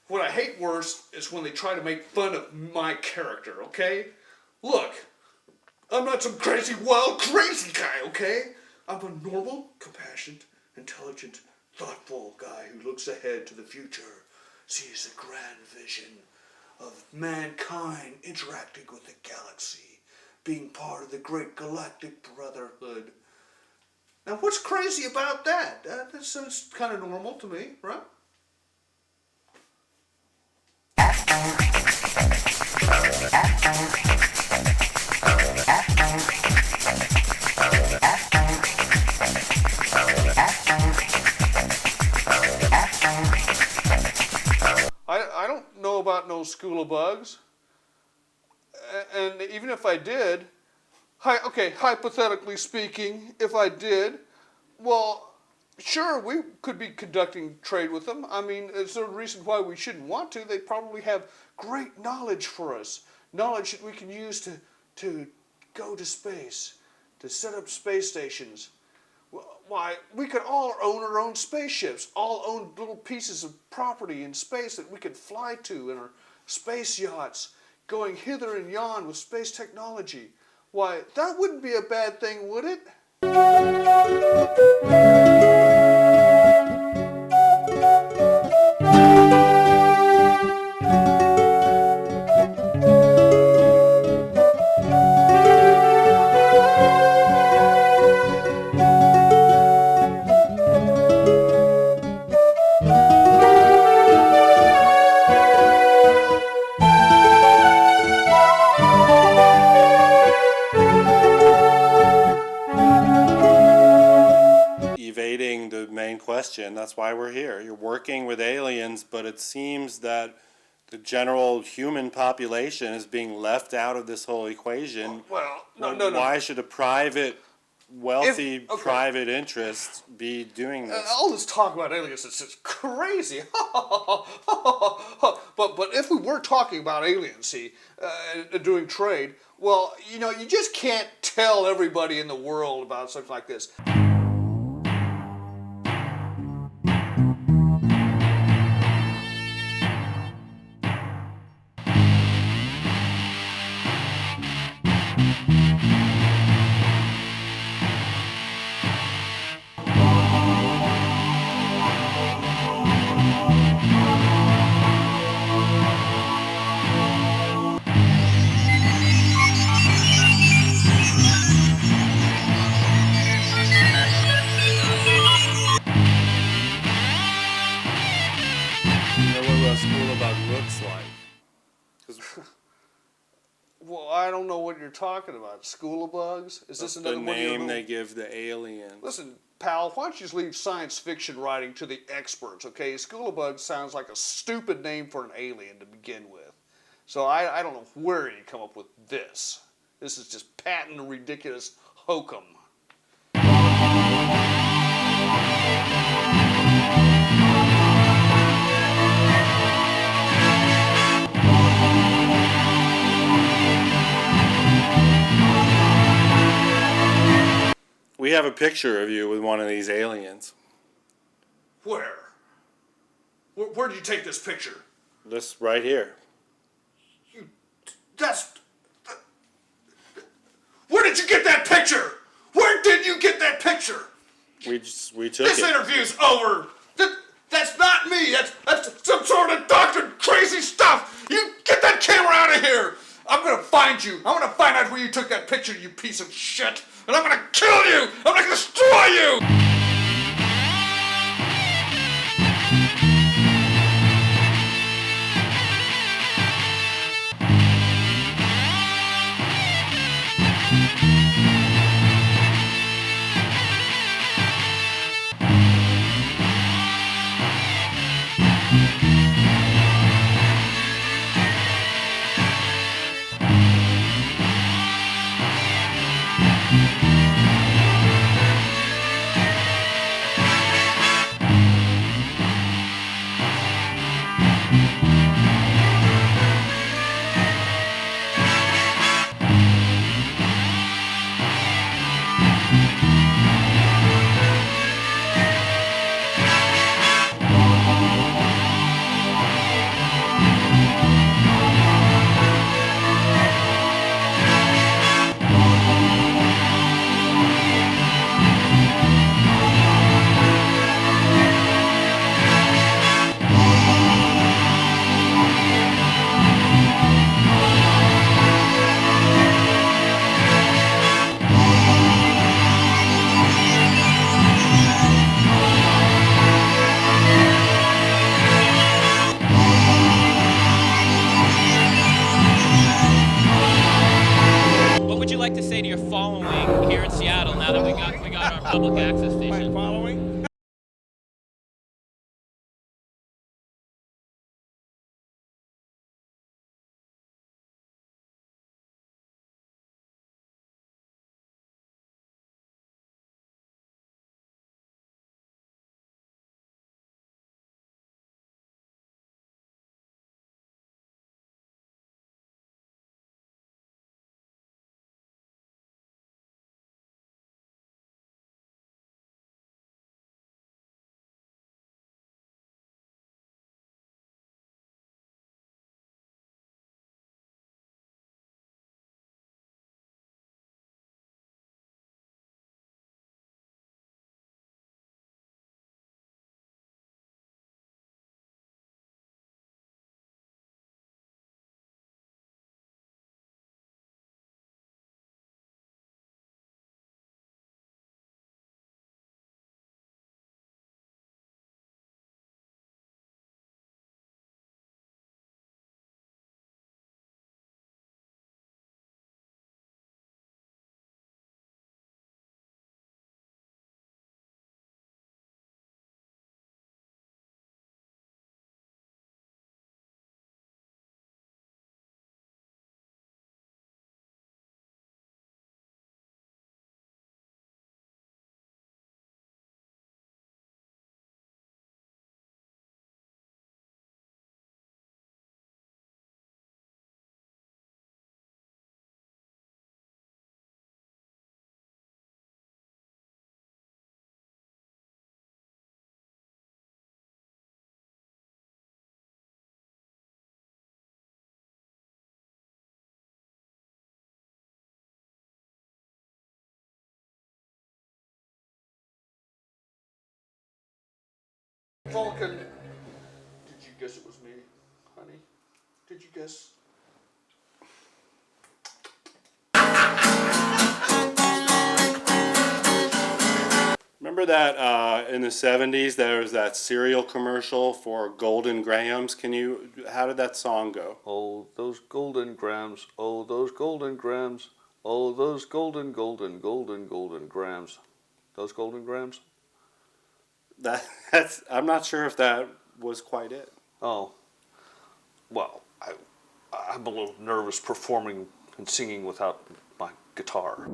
What I hate worse is when they try to make fun of my character, okay? Look, I'm not some crazy, wild, crazy guy, okay? I'm a normal, compassionate, intelligent, thoughtful guy who looks ahead to the future, sees the grand vision of mankind interacting with the galaxy, being part of the great galactic brotherhood. Now, what's crazy about that? That sounds kind of normal to me, right? I don't know about no school of bugs. And even if I did, hypothetically speaking, if I did, well, sure, we could be conducting trade with them. I mean, there's no reason why we shouldn't want to. They probably have great knowledge for us, knowledge that we can use to go to space, to set up space stations. Why, we could all own our own spaceships, all own little pieces of property in space that we could fly to in our space yachts, going hither and yon with space technology. Why, that wouldn't be a bad thing, would it? Evading the main question. That's why we're here. You're working with aliens, but it seems that the general human population is being left out of this whole equation. Well, no. Why should a private, wealthy private interest be doing this? All this talk about aliens is just crazy. But if we were talking about aliens, see, doing trade, well, you know, you just can't tell everybody in the world about something like this. Looks like. Well, I don't know what you're talking about. School of Bugs? Is this another the one of your name little... they give the aliens? Listen, pal, why don't you just leave science fiction writing to the experts, okay? School of Bugs sounds like a stupid name for an alien to begin with. So I don't know where you come up with this. This is just patent ridiculous hokum. We have a picture of you with one of these aliens. Where? Where did you take this picture? This right here. Where did you get that picture? Where did you get that picture? We took This it. interview's over. That's not me. That's some sort of doctored crazy stuff. You get that camera out of here. I'm gonna find you. I'm gonna find out where you took that picture, you piece of shit. And I'm gonna kill you. I'm gonna destroy you. What would you like to say to your following here in Seattle now that we got our public access station? My following? Vulcan. Did you guess it was me, honey? Did you guess? Remember that in the 70s there was that cereal commercial for Golden Grahams? How did that song go? Oh, those golden grams. Oh, those golden grams. Oh, those golden grams. Those golden grams? I'm not sure if that was quite it. Oh, well, I'm a little nervous performing and singing without my guitar.